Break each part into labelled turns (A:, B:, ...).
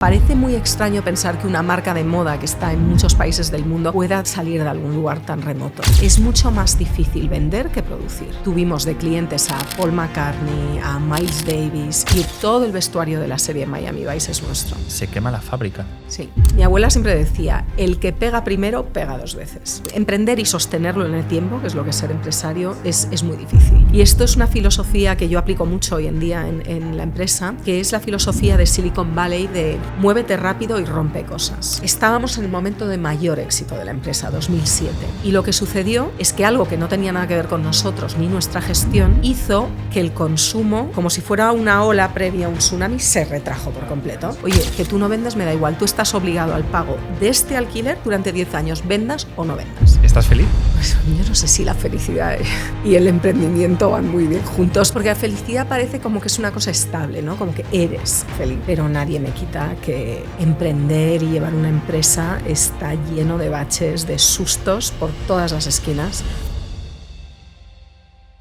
A: Parece muy extraño pensar que una marca de moda que está en muchos países del mundo pueda salir de algún lugar tan remoto. Es mucho más difícil vender que producir. Tuvimos de clientes a Paul McCartney, a Miles Davis y todo el vestuario de la serie Miami Vice es nuestro.
B: Se quema la fábrica.
A: Sí. Mi abuela siempre decía, el que pega primero, pega dos veces. Emprender y sostenerlo en el tiempo, que es lo que es ser empresario, es muy difícil. Y esto es una filosofía que yo aplico mucho hoy en día en la empresa, que es la filosofía de Silicon Valley de muévete rápido y rompe cosas. Estábamos en el momento de mayor éxito de la empresa, 2007, y lo que sucedió es que algo que no tenía nada que ver con nosotros ni nuestra gestión hizo que el consumo, como si fuera una ola previa a un tsunami, se retrajo por completo. Oye, que tú no vendas me da igual, tú estás obligado al pago de este alquiler durante 10 años, vendas o no vendas.
B: ¿Estás feliz?
A: Pues yo no sé si la felicidad y el emprendimiento van muy bien juntos, porque la felicidad parece como que es una cosa estable, ¿no? Como que eres feliz, pero nadie me quita que emprender y llevar una empresa está lleno de baches, de sustos por todas las esquinas.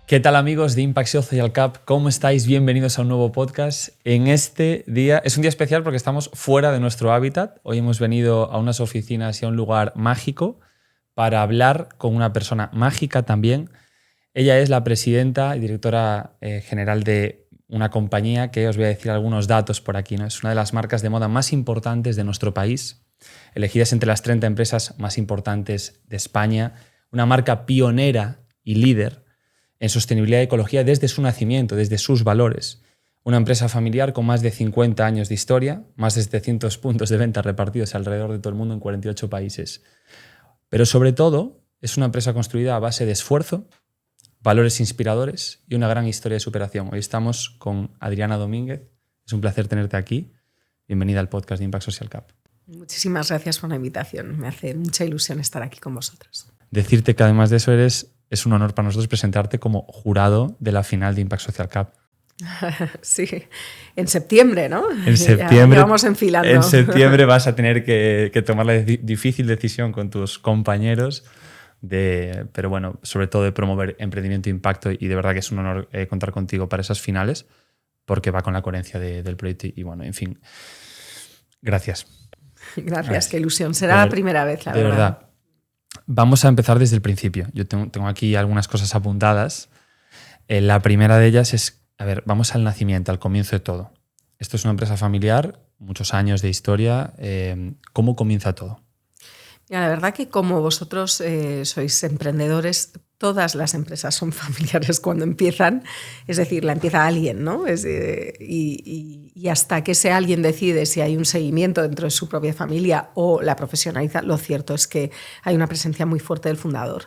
B: ¿Qué tal, amigos de Impact Social Cup? ¿Cómo estáis? Bienvenidos a un nuevo podcast. En este día es un día especial porque estamos fuera de nuestro hábitat. Hoy hemos venido a unas oficinas y a un lugar mágico para hablar con una persona mágica también. Ella es la presidenta y directora general de una compañía que os voy a decir algunos datos por aquí, ¿no? Es una de las marcas de moda más importantes de nuestro país, elegidas entre las 30 empresas más importantes de España, una marca pionera y líder en sostenibilidad y ecología desde su nacimiento, desde sus valores. Una empresa familiar con más de 50 años de historia, más de 700 puntos de venta repartidos alrededor de todo el mundo en 48 países. Pero sobre todo, es una empresa construida a base de esfuerzo, valores inspiradores y una gran historia de superación. Hoy estamos con Adriana Domínguez. Es un placer tenerte aquí. Bienvenida al podcast de Impact Social Cup.
A: Muchísimas gracias por la invitación. Me hace mucha ilusión estar aquí con vosotros.
B: Decirte que además de eso es un honor para nosotros presentarte como jurado de la final de Impact Social Cup.
A: Sí, en septiembre, ¿no?
B: En septiembre.
A: Ya vamos enfilando.
B: En septiembre vas a tener que tomar la difícil decisión con tus compañeros pero bueno, sobre todo de promover emprendimiento e impacto, y de verdad que es un honor contar contigo para esas finales porque va con la coherencia del proyecto y bueno, en fin, gracias.
A: Gracias, qué ilusión. Será la primera vez, la verdad.
B: De verdad. Vamos a empezar desde el principio. Yo tengo aquí algunas cosas apuntadas. La primera de ellas es, vamos al nacimiento, al comienzo de todo. Esto es una empresa familiar, muchos años de historia. ¿Cómo comienza todo?
A: La verdad que como vosotros sois emprendedores, todas las empresas son familiares cuando empiezan, es decir, la empieza alguien, ¿no? Y hasta que ese alguien decide si hay un seguimiento dentro de su propia familia o la profesionaliza, lo cierto es que hay una presencia muy fuerte del fundador.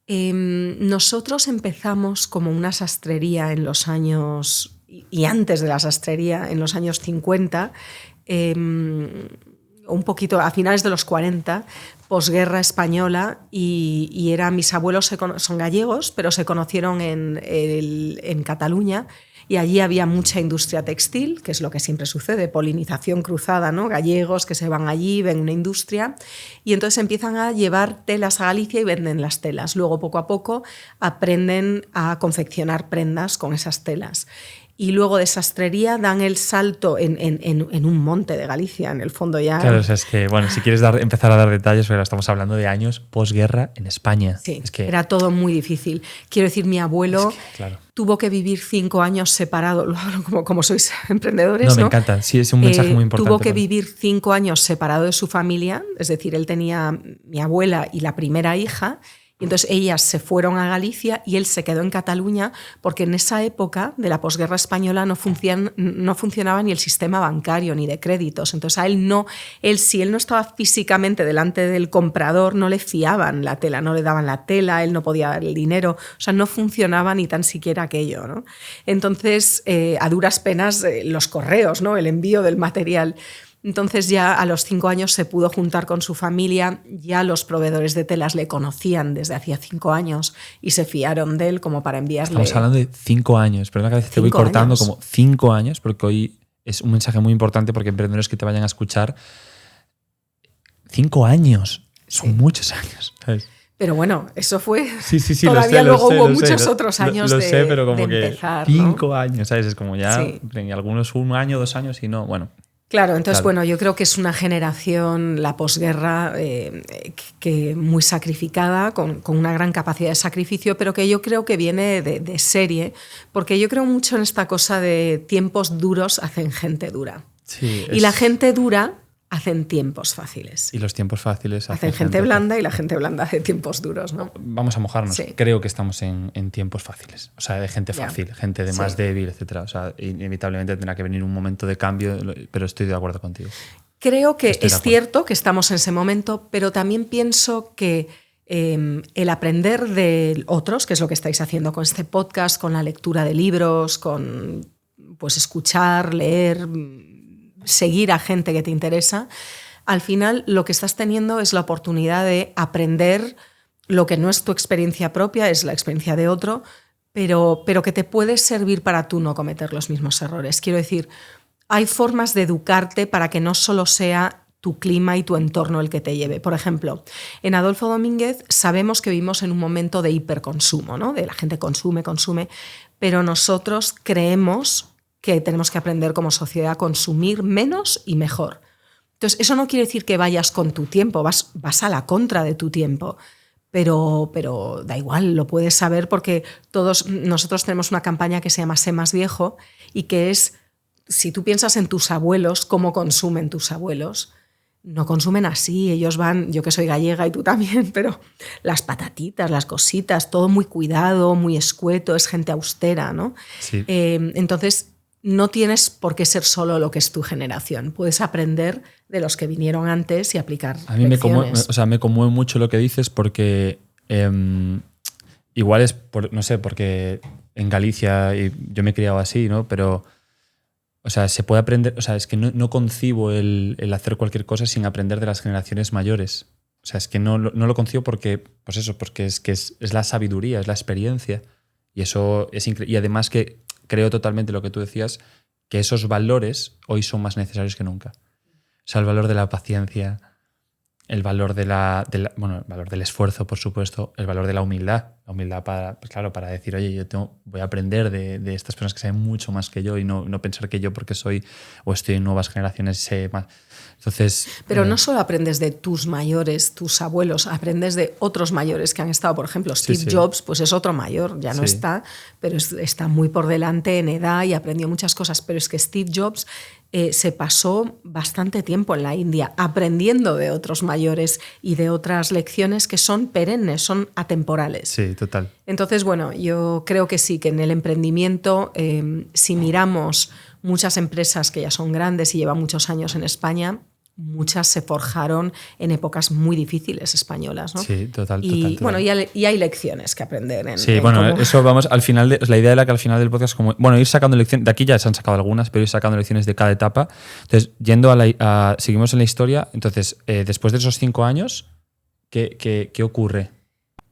A: Nosotros empezamos como una sastrería en los años, y antes de la sastrería, en los años 50, un poquito a finales de los 40, posguerra española, y mis abuelos son gallegos, pero se conocieron en Cataluña, y allí había mucha industria textil, que es lo que siempre sucede, polinización cruzada, ¿no? Gallegos que se van allí, ven una industria, y entonces empiezan a llevar telas a Galicia y venden las telas. Luego, poco a poco, aprenden a confeccionar prendas con esas telas. Y luego de sastrería dan el salto en un monte de Galicia, en el fondo ya.
B: Claro, o sea, es que, bueno, si quieres empezar a dar detalles, pero estamos hablando de años posguerra en España.
A: Sí,
B: es que
A: era todo muy difícil. Quiero decir, mi abuelo tuvo que vivir 5 años separado, lo hablo como sois emprendedores, ¿no?
B: Me encanta, sí, es un mensaje muy importante.
A: Tuvo que vivir 5 años separado de su familia, es decir, él tenía mi abuela y la primera hija. Y entonces ellas se fueron a Galicia y él se quedó en Cataluña porque en esa época de la posguerra española no funcionaba ni el sistema bancario ni de créditos. Entonces si él no estaba físicamente delante del comprador, no le fiaban la tela, no le daban la tela, él no podía dar el dinero, o sea, no funcionaba ni tan siquiera aquello, ¿no? Entonces, a duras penas, los correos, ¿no? El envío del material. Entonces ya a los 5 años se pudo juntar con su familia, ya los proveedores de telas le conocían desde hacía 5 años y se fiaron de él como para enviarle...
B: Estamos hablando de 5 años, perdón que a veces te voy cortando,
A: años.
B: Como 5 años, porque hoy es un mensaje muy importante porque emprendedores que te vayan a escuchar, 5 años, son muchos años, ¿sabes?
A: Pero bueno, eso fue...
B: Sí,
A: todavía luego hubo muchos
B: sé,
A: otros años
B: lo sé, pero como
A: de
B: que
A: empezar,
B: 5
A: ¿no?
B: años, ¿sabes? Es como ya,
A: sí.
B: Algunos 1 año, 2 años y no, bueno...
A: Claro, entonces, bueno, yo creo que es una generación, la posguerra, que muy sacrificada, con una gran capacidad de sacrificio, pero que yo creo que viene de serie, porque yo creo mucho en esta cosa de tiempos duros hacen gente dura.
B: Sí,
A: y la gente dura hacen tiempos fáciles.
B: Y los tiempos fáciles
A: hacen gente blanda y la gente blanda hace tiempos duros, ¿no?
B: Vamos a mojarnos.
A: Sí.
B: Creo que estamos en tiempos fáciles. O sea, de gente fácil, gente de más débil, etc. O sea, inevitablemente tendrá que venir un momento de cambio, pero estoy de acuerdo contigo.
A: Creo que es cierto que estamos en ese momento, pero también pienso que el aprender de otros, que es lo que estáis haciendo con este podcast, con la lectura de libros, con pues escuchar, leer, seguir a gente que te interesa, al final lo que estás teniendo es la oportunidad de aprender lo que no es tu experiencia propia, es la experiencia de otro, pero que te puede servir para tú no cometer los mismos errores. Quiero decir, hay formas de educarte para que no solo sea tu clima y tu entorno el que te lleve. Por ejemplo, en Adolfo Domínguez sabemos que vivimos en un momento de hiperconsumo, ¿no? De la gente consume, pero nosotros creemos que tenemos que aprender como sociedad a consumir menos y mejor. Entonces, eso no quiere decir que vayas con tu tiempo, vas a la contra de tu tiempo, pero da igual, lo puedes saber porque nosotros tenemos una campaña que se llama Sé más viejo y que es, si tú piensas en tus abuelos, cómo consumen tus abuelos, no consumen así, ellos van, yo que soy gallega y tú también, pero las patatitas, las cositas, todo muy cuidado, muy escueto, es gente austera, ¿no?
B: Sí.
A: Entonces, no tienes por qué ser solo lo que es tu generación. Puedes aprender de los que vinieron antes y aplicar
B: A mí
A: lecciones.
B: me conmueve mucho lo que dices porque igual es, no sé, porque en Galicia y yo me he criado así, ¿no? Pero, o sea, se puede aprender, o sea, es que no concibo el hacer cualquier cosa sin aprender de las generaciones mayores. O sea, es que no lo concibo porque, pues eso, porque es la sabiduría, es la experiencia. Y eso es increíble. Y además que creo totalmente lo que tú decías, que esos valores hoy son más necesarios que nunca. O sea, el valor de la paciencia, el valor el valor del esfuerzo, por supuesto, el valor de la humildad. La humildad para decir, oye, voy a aprender de estas personas que saben mucho más que yo y no pensar que yo porque soy o estoy en nuevas generaciones sé más. Entonces,
A: pero no solo aprendes de tus mayores, tus abuelos, aprendes de otros mayores que han estado, por ejemplo, Steve Jobs, pues es otro mayor, ya no está, pero está muy por delante en edad y aprendió muchas cosas, pero es que Steve Jobs se pasó bastante tiempo en la India aprendiendo de otros mayores y de otras lecciones que son perennes, son atemporales.
B: Sí, total.
A: Entonces, bueno, yo creo que sí, que en el emprendimiento, si miramos muchas empresas que ya son grandes y llevan muchos años en España, muchas se forjaron en épocas muy difíciles españolas, ¿no?
B: Sí, total.
A: Bueno, y hay lecciones que aprender.
B: Eso vamos al final. La idea era que al final del podcast, ir sacando lecciones, de aquí ya se han sacado algunas, pero ir sacando lecciones de cada etapa. Entonces, yendo seguimos en la historia, entonces, después de esos 5 años, ¿qué ocurre?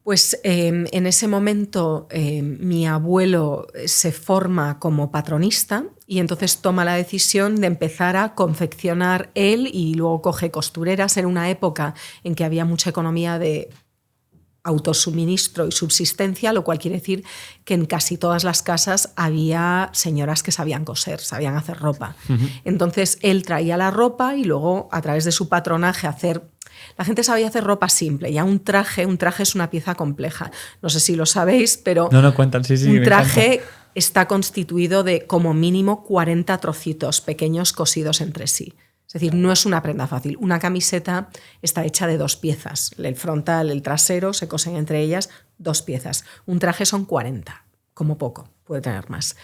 A: Pues en ese momento mi abuelo se forma como patronista y entonces toma la decisión de empezar a confeccionar él y luego coge costureras en una época en que había mucha economía de autosuministro y subsistencia, lo cual quiere decir que en casi todas las casas había señoras que sabían coser, sabían hacer ropa. Uh-huh. Entonces él traía la ropa y luego a través de su patronaje la gente sabía hacer ropa simple, ya un traje es una pieza compleja. No sé si lo sabéis, pero
B: cuentan, sí,
A: un traje está constituido de como mínimo 40 trocitos pequeños cosidos entre sí. Es decir, no es una prenda fácil. Una camiseta está hecha de 2 piezas. El frontal, el trasero, se cosen entre ellas 2 piezas. Un traje son 40, como poco, puede tener más.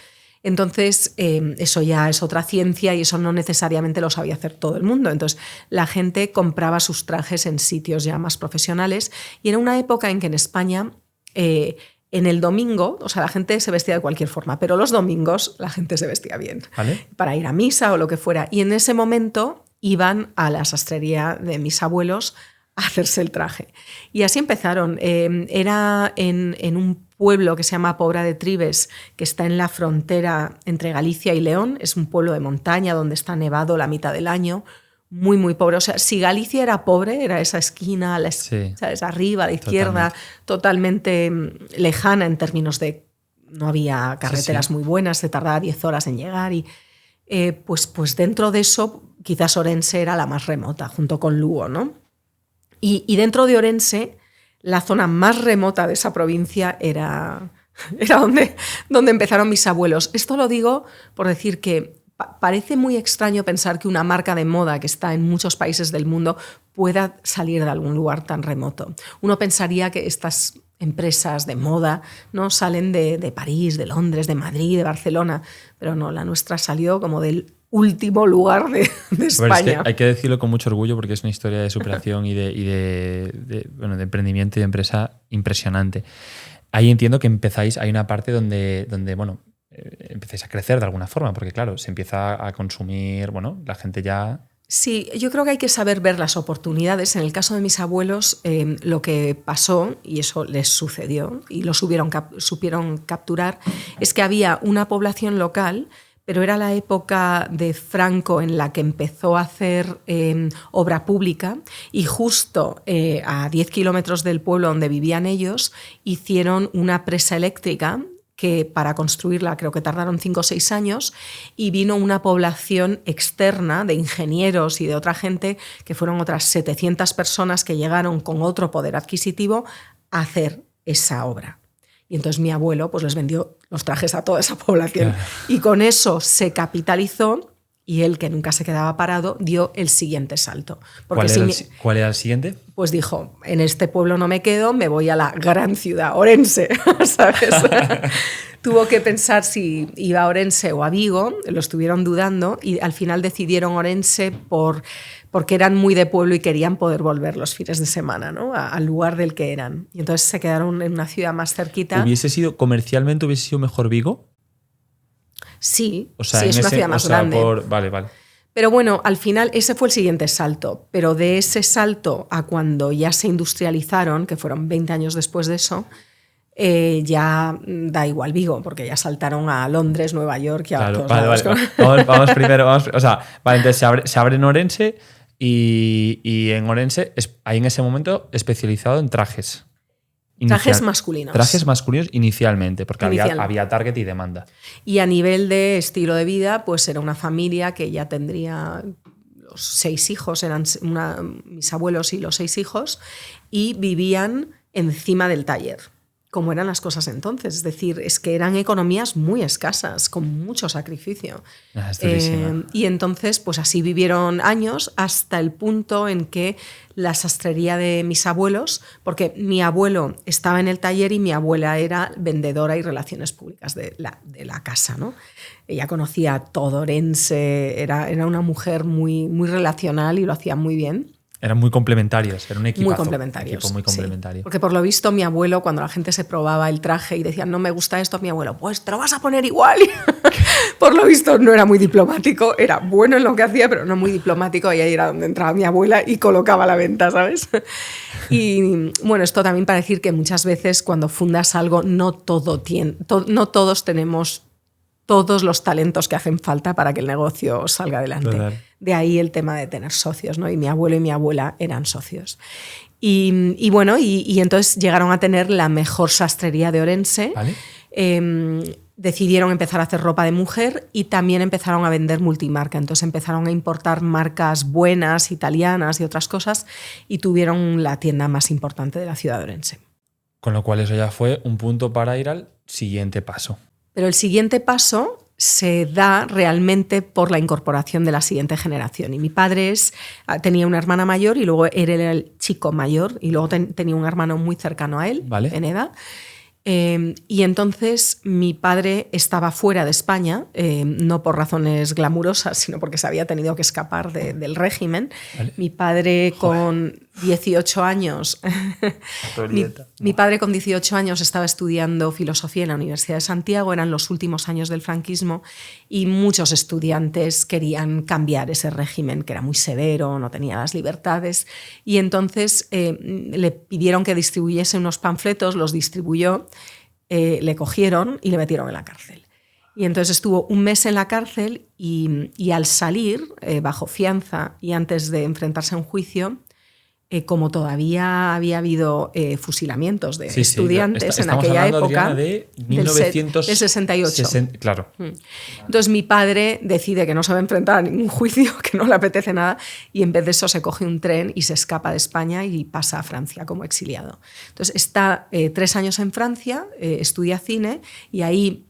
A: Entonces, eso ya es otra ciencia y eso no necesariamente lo sabía hacer todo el mundo. Entonces, la gente compraba sus trajes en sitios ya más profesionales y era una época en que en España, en el domingo, o sea, la gente se vestía de cualquier forma, pero los domingos la gente se vestía bien,
B: ¿vale?
A: Para ir a misa o lo que fuera. Y en ese momento iban a la sastrería de mis abuelos a hacerse el traje. Y así empezaron. Era en un pueblo que se llama Pobra de Tribes, que está en la frontera entre Galicia y León. Es un pueblo de montaña donde está nevado la mitad del año. Muy, muy pobre. O sea, si Galicia era pobre, era esa esquina, ¿sabes? Arriba, a la izquierda, totalmente lejana en términos de no había carreteras muy buenas, se tardaba 10 horas en llegar y pues dentro de eso quizás Orense era la más remota, junto con Lugo, ¿no? Y dentro de Orense, la zona más remota de esa provincia era donde empezaron mis abuelos. Esto lo digo por decir que parece muy extraño pensar que una marca de moda que está en muchos países del mundo pueda salir de algún lugar tan remoto. Uno pensaría que estas empresas de moda, ¿no?, salen de París, de Londres, de Madrid, de Barcelona, pero no, la nuestra salió como del último lugar de España.
B: Es que hay que decirlo con mucho orgullo porque es una historia de superación y de emprendimiento y de empresa impresionante. Ahí entiendo que hay una parte donde empezáis a crecer de alguna forma, porque claro, se empieza a consumir, la gente ya...
A: Sí, yo creo que hay que saber ver las oportunidades. En el caso de mis abuelos, lo que pasó, y eso les sucedió, y lo supieron capturar, es que había una población local, pero era la época de Franco en la que empezó a hacer obra pública, y justo a 10 kilómetros del pueblo donde vivían ellos hicieron una presa eléctrica que para construirla creo que tardaron 5 o 6 años, y vino una población externa de ingenieros y de otra gente, que fueron otras 700 personas que llegaron con otro poder adquisitivo a hacer esa obra. Y entonces mi abuelo pues les vendió los trajes a toda esa población. Claro. Y con eso se capitalizó, y él, que nunca se quedaba parado, dio el siguiente salto.
B: Porque ¿Cuál era el siguiente?
A: Pues dijo, en este pueblo no me quedo, me voy a la gran ciudad, Orense, ¿sabes? Tuvo que pensar si iba a Orense o a Vigo, lo estuvieron dudando, y al final decidieron Orense porque eran muy de pueblo y querían poder volver los fines de semana, ¿no?, al lugar del que eran. Y entonces se quedaron en una ciudad más cerquita.
B: ¿Comercialmente hubiese sido mejor Vigo?
A: Sí,
B: o sea,
A: sí, es una ciudad más grande.
B: Vale.
A: Pero bueno, al final ese fue el siguiente salto. Pero de ese salto a cuando ya se industrializaron, que fueron 20 años después de eso, ya da igual Vigo, porque ya saltaron a Londres, Nueva York y a todos lados.
B: Vamos primero. Entonces se abre en Orense y en Orense hay en ese momento especializado en trajes.
A: Trajes masculinos.
B: Trajes masculinos inicialmente, porque había target y demanda.
A: Y a nivel de estilo de vida, pues era una familia que ya tendría los 6 hijos, eran mis abuelos y los 6 hijos, y vivían encima del taller, como eran las cosas entonces. Es decir, es que eran economías muy escasas, con mucho sacrificio. Y entonces, pues así vivieron años, hasta el punto en que la sastrería de mis abuelos, porque mi abuelo estaba en el taller y mi abuela era vendedora y relaciones públicas de la casa, ¿no? Ella conocía todo Orense, era una mujer muy, muy relacional y lo hacía muy bien.
B: Eran muy complementarios, era un equipazo.
A: Muy complementarios.
B: Equipo muy complementario.
A: Sí. Porque por lo visto mi abuelo, cuando la gente se probaba el traje y decían, no me gusta esto, mi abuelo, pues te lo vas a poner igual. Por lo visto no era muy diplomático, era bueno en lo que hacía, pero no muy diplomático, y ahí era donde entraba mi abuela y colocaba la venta, ¿sabes? Y bueno, esto también para decir que muchas veces cuando fundas algo no todos tenemos todos los talentos que hacen falta para que el negocio salga adelante. Total. De ahí el tema de tener socios, ¿no? Y mi abuelo y mi abuela eran socios. Y bueno, y entonces llegaron a tener la mejor sastrería de Orense. ¿Vale? Decidieron empezar a hacer ropa de mujer y también empezaron a vender multimarca. Entonces empezaron a importar marcas buenas, italianas y otras cosas, y tuvieron la tienda más importante de la ciudad de Orense.
B: Con lo cual eso ya fue un punto para ir al siguiente paso.
A: Pero el siguiente paso se da realmente por la incorporación de la siguiente generación. Y mi padre tenía una hermana mayor, y luego él era el chico mayor, y luego tenía un hermano muy cercano a él, ¿vale?, en edad. Y entonces mi padre estaba fuera de España, no por razones glamurosas, sino porque se había tenido que escapar del régimen. ¿Vale? Mi padre con 18 años mi padre con 18 años estaba estudiando filosofía en la Universidad de Santiago, eran los últimos años del franquismo, y muchos estudiantes querían cambiar ese régimen, que era muy severo, no tenía las libertades, y entonces le pidieron que distribuyese unos panfletos, los distribuyó, le cogieron y le metieron en la cárcel. Y entonces estuvo un mes en la cárcel, y al salir, bajo fianza y antes de enfrentarse a un juicio, como todavía había habido fusilamientos de estudiantes en
B: estamos
A: aquella
B: hablando,
A: época,
B: Adriana, de 1968.
A: Entonces mi padre decide que no se va a enfrentar a ningún juicio, que no le apetece nada, y en vez de eso se coge un tren y se escapa de España y pasa a Francia como exiliado. Entonces está 3 años en Francia, estudia cine y ahí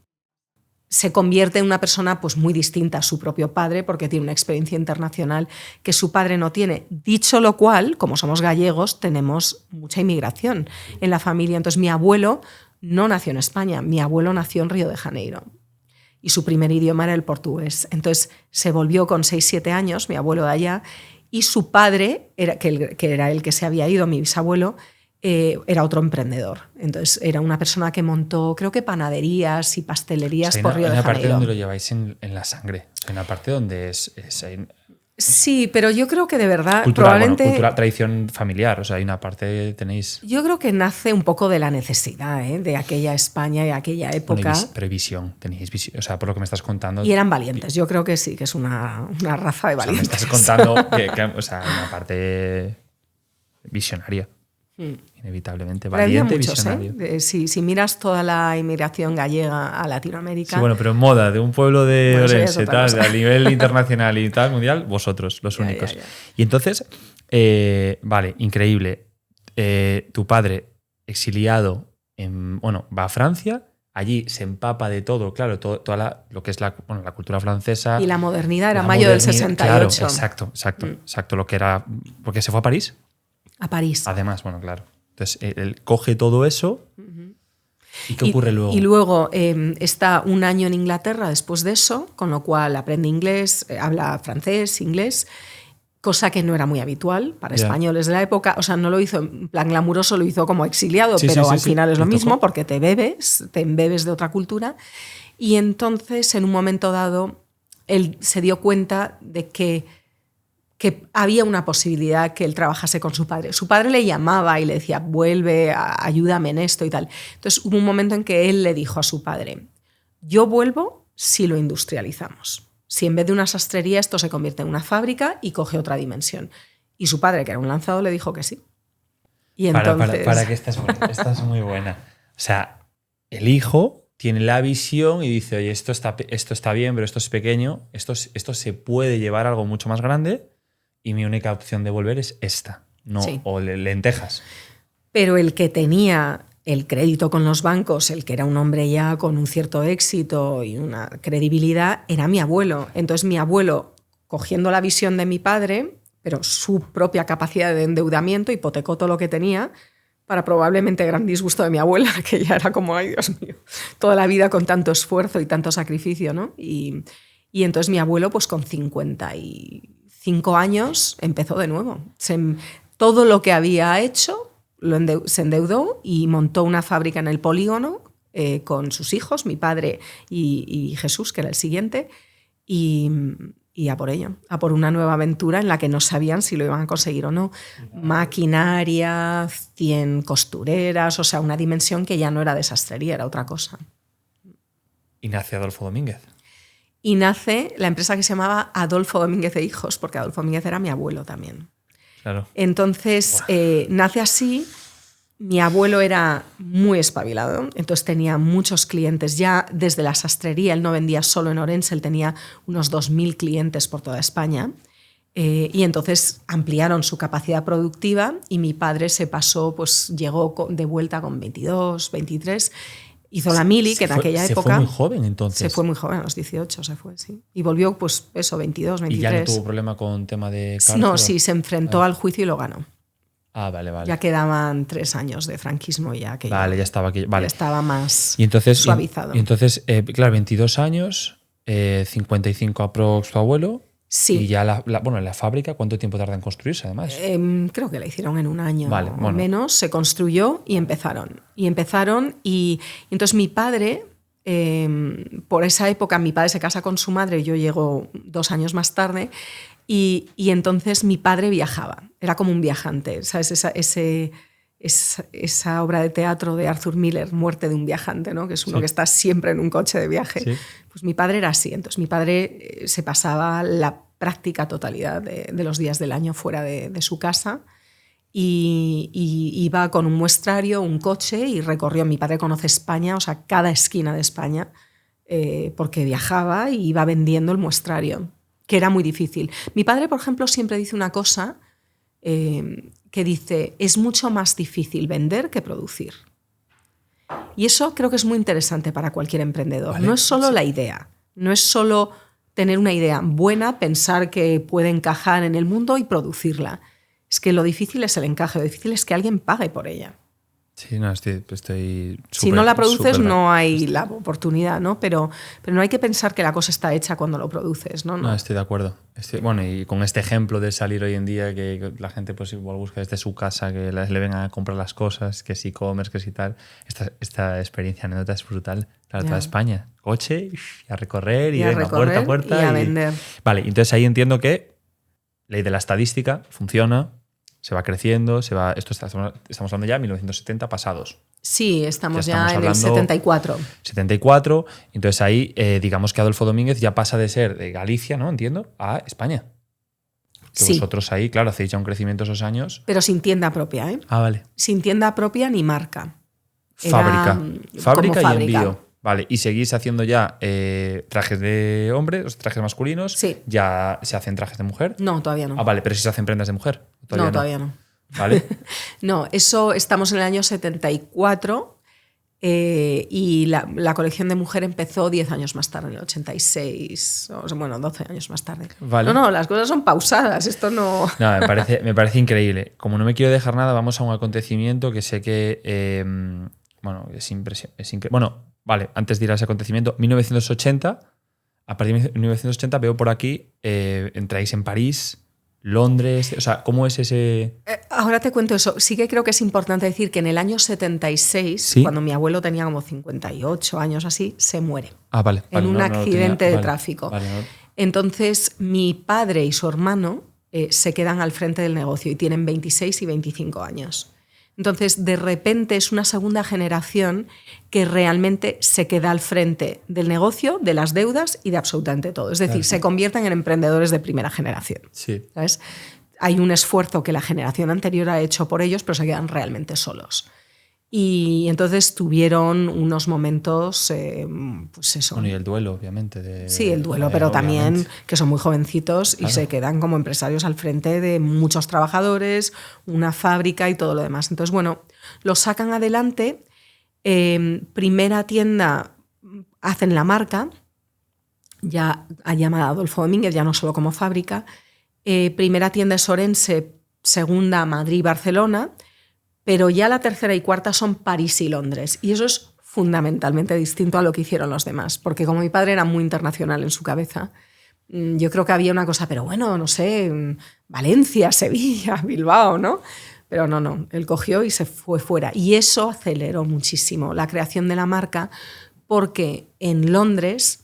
A: se convierte en una persona pues, muy distinta a su propio padre porque tiene una experiencia internacional que su padre no tiene. Dicho lo cual, como somos gallegos, tenemos mucha inmigración en la familia. Entonces mi abuelo no nació en España, mi abuelo nació en Río de Janeiro y su primer idioma era el portugués. Entonces se volvió con 6-7 años, mi abuelo de allá, y su padre, que era el que se había ido, mi bisabuelo, era otro emprendedor. Entonces era una persona que montó, creo que panaderías y pastelerías por Río de Janeiro.
B: Hay una parte donde lo lleváis en la sangre. Hay una parte donde
A: Sí, pero yo creo que de verdad
B: probablemente cultura, tradición familiar, o sea, hay una parte tenéis.
A: Yo creo que nace un poco de la necesidad de aquella España y aquella época.
B: Previsión, tenéis visión, o sea, por lo que me estás contando.
A: Y eran valientes. Yo creo que sí, que es una raza de valientes.
B: O sea, me estás contando o sea, una parte visionaria. Inevitablemente, valiente y visionario.
A: Si miras toda la inmigración gallega a Latinoamérica.
B: Sí, bueno, pero en moda, de un pueblo de Orense, tal, a nivel internacional y tal, mundial, vosotros, los únicos. Ya. Y entonces, vale, increíble. Tu padre, exiliado, va a Francia, allí se empapa de todo, claro, toda lo que es la cultura francesa.
A: Y la modernidad era mayo del 68.
B: Claro, exacto, lo que era. Porque se fue a París.
A: A París.
B: Además, bueno, claro. Entonces, él coge todo eso. ¿Y qué ocurre luego?
A: Y luego está un año en Inglaterra después de eso, con lo cual aprende inglés, habla francés, inglés, cosa que no era muy habitual para españoles de la época. O sea, no lo hizo en plan glamuroso, lo hizo como exiliado, pero al final es lo mismo porque te embebes de otra cultura. Y entonces, en un momento dado, él se dio cuenta de que había una posibilidad que él trabajase con su padre. Su padre le llamaba y le decía, vuelve, ayúdame en esto y tal. Entonces hubo un momento en que él le dijo a su padre, yo vuelvo si lo industrializamos. Si en vez de una sastrería esto se convierte en una fábrica y coge otra dimensión. Y su padre, que era un lanzado, le dijo que sí. Y entonces...
B: Para que esta es muy buena. O sea, el hijo tiene la visión y dice, oye, esto está bien, pero esto es pequeño, esto se puede llevar a algo mucho más grande. Y mi única opción de volver es esta, o lentejas.
A: Pero el que tenía el crédito con los bancos, el que era un hombre ya con un cierto éxito y una credibilidad, era mi abuelo. Entonces mi abuelo, cogiendo la visión de mi padre, pero su propia capacidad de endeudamiento, hipotecó todo lo que tenía para probablemente gran disgusto de mi abuela, que ya era como, ay Dios mío, toda la vida con tanto esfuerzo y tanto sacrificio, ¿no? Y entonces mi abuelo, pues con 55 años empezó de nuevo. Todo lo que había hecho se endeudó y montó una fábrica en el polígono con sus hijos, mi padre y Jesús, que era el siguiente, y a por ello, a por una nueva aventura en la que no sabían si lo iban a conseguir o no. Maquinaria, 100 costureras, o sea, una dimensión que ya no era de sastrería, era otra cosa.
B: Y nace Adolfo Domínguez.
A: Y nace la empresa que se llamaba Adolfo Domínguez e Hijos, porque Adolfo Domínguez era mi abuelo también.
B: Claro.
A: Entonces, nace así. Mi abuelo era muy espabilado, entonces tenía muchos clientes. Ya desde la sastrería, él no vendía solo en Orense, él tenía unos 2.000 clientes por toda España. Y entonces ampliaron su capacidad productiva y mi padre se pasó, pues llegó de vuelta con 22, 23. Hizo la mili, que en aquella época...
B: Se fue muy joven, entonces.
A: Se fue muy joven, a los 18 se fue, sí. Y volvió, pues eso, 22, 23.
B: ¿Y ya no tuvo problema con tema de cárcel?
A: No, sí, se enfrentó al juicio y lo ganó.
B: Ah, vale.
A: Ya quedaban 3 años de franquismo ya que
B: ya estaba aquí. Vale.
A: Ya estaba más
B: suavizado. Y entonces, claro, 22 años, 55 aprox tu abuelo.
A: Sí.
B: Y ya la fábrica, ¿cuánto tiempo tarda en construirse además?
A: Creo que la hicieron en un año o menos, se construyó y empezaron. Y entonces mi padre, por esa época, mi padre se casa con su madre, yo llego 2 años más tarde, y entonces mi padre viajaba, era como un viajante, ¿sabes? Esa obra de teatro de Arthur Miller, Muerte de un viajante, ¿no? Que es uno que está siempre en un coche de viaje. Sí. Pues mi padre era así. Entonces mi padre se pasaba la práctica totalidad de los días del año fuera de su casa y iba con un muestrario, un coche y recorrió. Mi padre conoce España, o sea, cada esquina de España, porque viajaba y iba vendiendo el muestrario, que era muy difícil. Mi padre, por ejemplo, siempre dice una cosa que dice, es mucho más difícil vender que producir. Y eso creo que es muy interesante para cualquier emprendedor. Vale, no es solo la idea, no es solo tener una idea buena, pensar que puede encajar en el mundo y producirla. Es que lo difícil es el encaje, lo difícil es que alguien pague por ella.
B: Sí, no, estoy
A: si no la produces no hay la oportunidad, ¿no? Pero no hay que pensar que la cosa está hecha cuando lo produces, ¿no?
B: No, estoy de acuerdo. Bueno, y con este ejemplo de salir hoy en día, que la gente pues igual busca desde su casa, que le vengan a comprar las cosas, que es e-commerce, que es y tal. Esta experiencia, anécdota es brutal. Claro, toda España. Coche, y a recorrer, y venga, puerta a puerta.
A: Y a vender.
B: Vale, entonces ahí entiendo que ley de la estadística funciona, se va creciendo, estamos hablando ya de 1970 pasados.
A: Sí, estamos ya en el 74.
B: 74, entonces ahí digamos que Adolfo Domínguez ya pasa de ser de Galicia, ¿no? Entiendo, a España. Que sí. Vosotros ahí, claro, hacéis ya un crecimiento esos años.
A: Pero sin tienda propia, ¿eh?
B: Ah, vale.
A: Sin tienda propia ni marca.
B: Fábrica y envío. Vale, y seguís haciendo ya trajes de hombres, trajes masculinos.
A: Sí.
B: ¿Ya se hacen trajes de mujer?
A: No, todavía no.
B: Ah, vale, pero si se hacen prendas de mujer.
A: Todavía no.
B: ¿Vale?
A: No, eso estamos en el año 74 y la colección de mujer empezó 10 años más tarde, en el 86, o sea, bueno, 12 años más tarde.
B: Vale.
A: No, las cosas son pausadas, esto no...
B: No, me parece increíble. Como no me quiero dejar nada, vamos a un acontecimiento que sé que, bueno, es impresionante. Bueno, vale, antes de ir a ese acontecimiento, 1980, a partir de 1980 veo por aquí, entráis en París, Londres, o sea, ¿cómo es ese...?
A: Ahora te cuento eso. Sí que creo que es importante decir que en el año 76, ¿sí? Cuando mi abuelo tenía como 58 años así, se muere.
B: Ah, vale.
A: En un accidente de
B: vale,
A: tráfico.
B: Vale.
A: Entonces, mi padre y su hermano se quedan al frente del negocio y tienen 26 y 25 años. Entonces, de repente es una segunda generación que realmente se queda al frente del negocio, de las deudas y de absolutamente todo. Es decir, claro, se convierten en emprendedores de primera generación.
B: Sí.
A: ¿Sabes? Hay un esfuerzo que la generación anterior ha hecho por ellos, pero se quedan realmente solos. Y entonces tuvieron unos momentos, pues eso.
B: Bueno, y el duelo, obviamente.
A: Sí, el duelo, pero también que son muy jovencitos, claro, y se quedan como empresarios al frente de muchos trabajadores, una fábrica y todo lo demás. Entonces, bueno, los sacan adelante. Primera tienda, hacen la marca, ya llamada Adolfo Domínguez, ya no solo como fábrica. Primera tienda es Orense, segunda Madrid y Barcelona. Pero ya la tercera y cuarta son París y Londres. Y eso es fundamentalmente distinto a lo que hicieron los demás. Porque como mi padre era muy internacional en su cabeza, yo creo que había una cosa, pero bueno, no sé, Valencia, Sevilla, Bilbao, ¿no? Pero no, él cogió y se fue fuera. Y eso aceleró muchísimo la creación de la marca, porque en Londres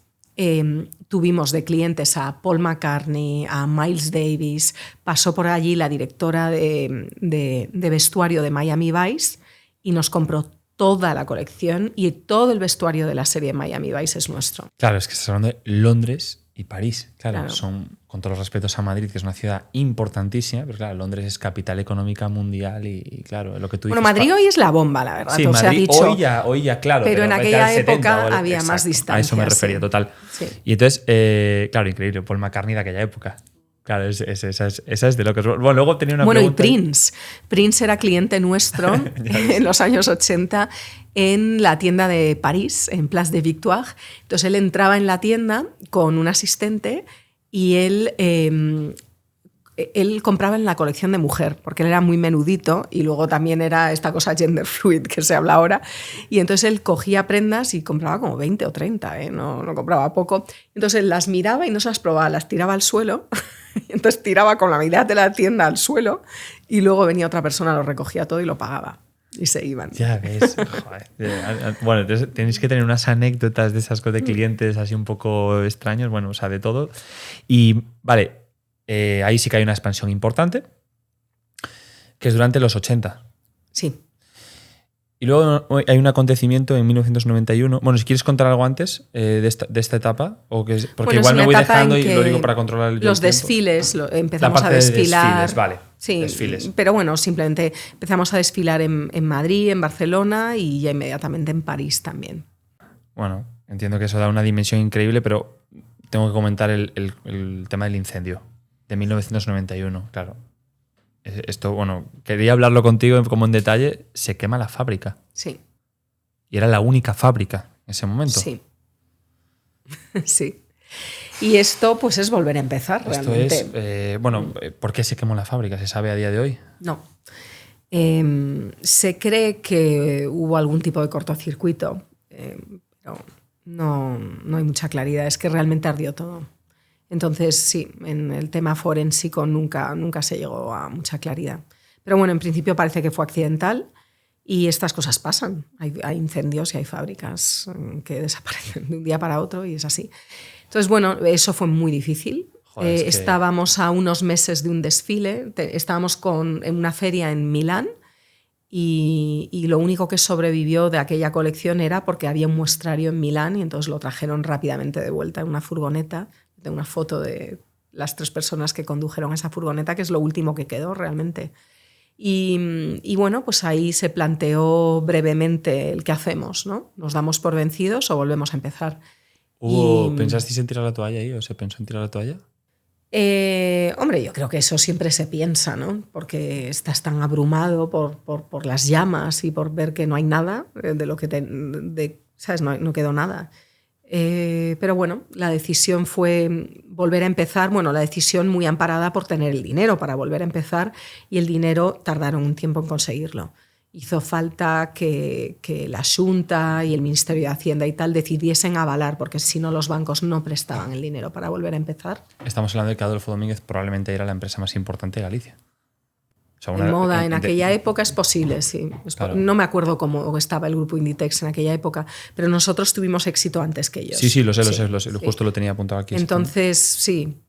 A: tuvimos de clientes a Paul McCartney, a Miles Davis, pasó por allí la directora de vestuario de Miami Vice y nos compró toda la colección y todo el vestuario de la serie Miami Vice es nuestro.
B: Claro, es que estás hablando de Londres y París. Claro, son, con todos los respetos a Madrid, que es una ciudad importantísima, pero claro, Londres es capital económica mundial y claro, lo que tú dices...
A: Bueno, Madrid hoy es la bomba, la verdad.
B: Sí,
A: Madrid,
B: se ha dicho, hoy ya, claro.
A: Pero en aquella época había
B: exacto,
A: más distancia.
B: A eso me refería, total.
A: Sí.
B: Y entonces, claro, increíble, Paul McCartney de aquella época. Claro, esa es de lo que... Bueno, luego tenía una pregunta...
A: Bueno, y Prince. Prince era cliente nuestro en los años 80 en la tienda de París, en Place de Victoire. Entonces él entraba en la tienda con un asistente y él compraba en la colección de mujer, porque él era muy menudito y luego también era esta cosa gender fluid que se habla ahora. Y entonces él cogía prendas y compraba como 20 o 30, no compraba poco. Entonces él las miraba y no se las probaba, las tiraba al suelo. Entonces tiraba con la mitad de la tienda al suelo y luego venía otra persona, lo recogía todo y lo pagaba. Y se iban.
B: Ya ves. Joder. Bueno, tenéis que tener unas anécdotas de esas de clientes así un poco extraños, bueno, o sea, de todo. Y vale, ahí sí que hay una expansión importante, que es durante los 80.
A: Sí.
B: Y luego hay un acontecimiento en 1991. Bueno, si quieres contar algo antes de esta etapa, porque
A: bueno,
B: igual me voy dejando y
A: lo
B: digo para controlar el
A: los
B: tiempo.
A: desfiles, empezamos a desfilar.
B: Desfiles, vale.
A: Sí,
B: desfiles.
A: Pero bueno, simplemente empezamos a desfilar en Madrid, en Barcelona y ya inmediatamente en París también.
B: Bueno, entiendo que eso da una dimensión increíble, pero tengo que comentar el tema del incendio de 1991, claro. Esto, bueno, quería hablarlo contigo como en detalle. Se quema la fábrica.
A: Sí.
B: Y era la única fábrica en ese momento.
A: Sí. Sí. Y esto pues es volver a empezar realmente.
B: Esto es, ¿por qué se quemó la fábrica? ¿Se sabe a día de hoy?
A: No. Se cree que hubo algún tipo de cortocircuito, pero no hay mucha claridad. Es que realmente ardió todo. Entonces, sí, en el tema forénsico nunca se llegó a mucha claridad. Pero bueno, en principio parece que fue accidental y estas cosas pasan. Hay incendios y hay fábricas que desaparecen de un día para otro y es así. Entonces, bueno, eso fue muy difícil.
B: Joder,
A: estábamos a unos meses de un desfile, estábamos en una feria en Milán y lo único que sobrevivió de aquella colección era porque había un muestrario en Milán y entonces lo trajeron rápidamente de vuelta en una furgoneta. Tengo una foto de las 3 personas que condujeron esa furgoneta, que es lo último que quedó realmente. Y bueno, pues ahí se planteó brevemente el qué hacemos, ¿no? ¿Nos damos por vencidos o volvemos a empezar?
B: ¿Pensasteis en tirar la toalla ahí o se pensó en tirar la toalla?
A: Hombre, yo creo que eso siempre se piensa, ¿no? Porque estás tan abrumado por las llamas y por ver que no hay nada de lo que ¿sabes? No quedó nada. Pero bueno, la decisión fue volver a empezar. Bueno, la decisión muy amparada por tener el dinero para volver a empezar y el dinero tardaron un tiempo en conseguirlo. Hizo falta que la Xunta y el Ministerio de Hacienda y tal decidiesen avalar, porque si no los bancos no prestaban el dinero para volver a empezar.
B: Estamos hablando de que Adolfo Domínguez probablemente era la empresa más importante de Galicia. O sea,
A: En moda, en aquella época es posible, sí.
B: Claro.
A: No me acuerdo cómo estaba el grupo Inditex en aquella época, pero nosotros tuvimos éxito antes que ellos.
B: Sí, lo sé. Justo lo tenía apuntado aquí.
A: Entonces, sí,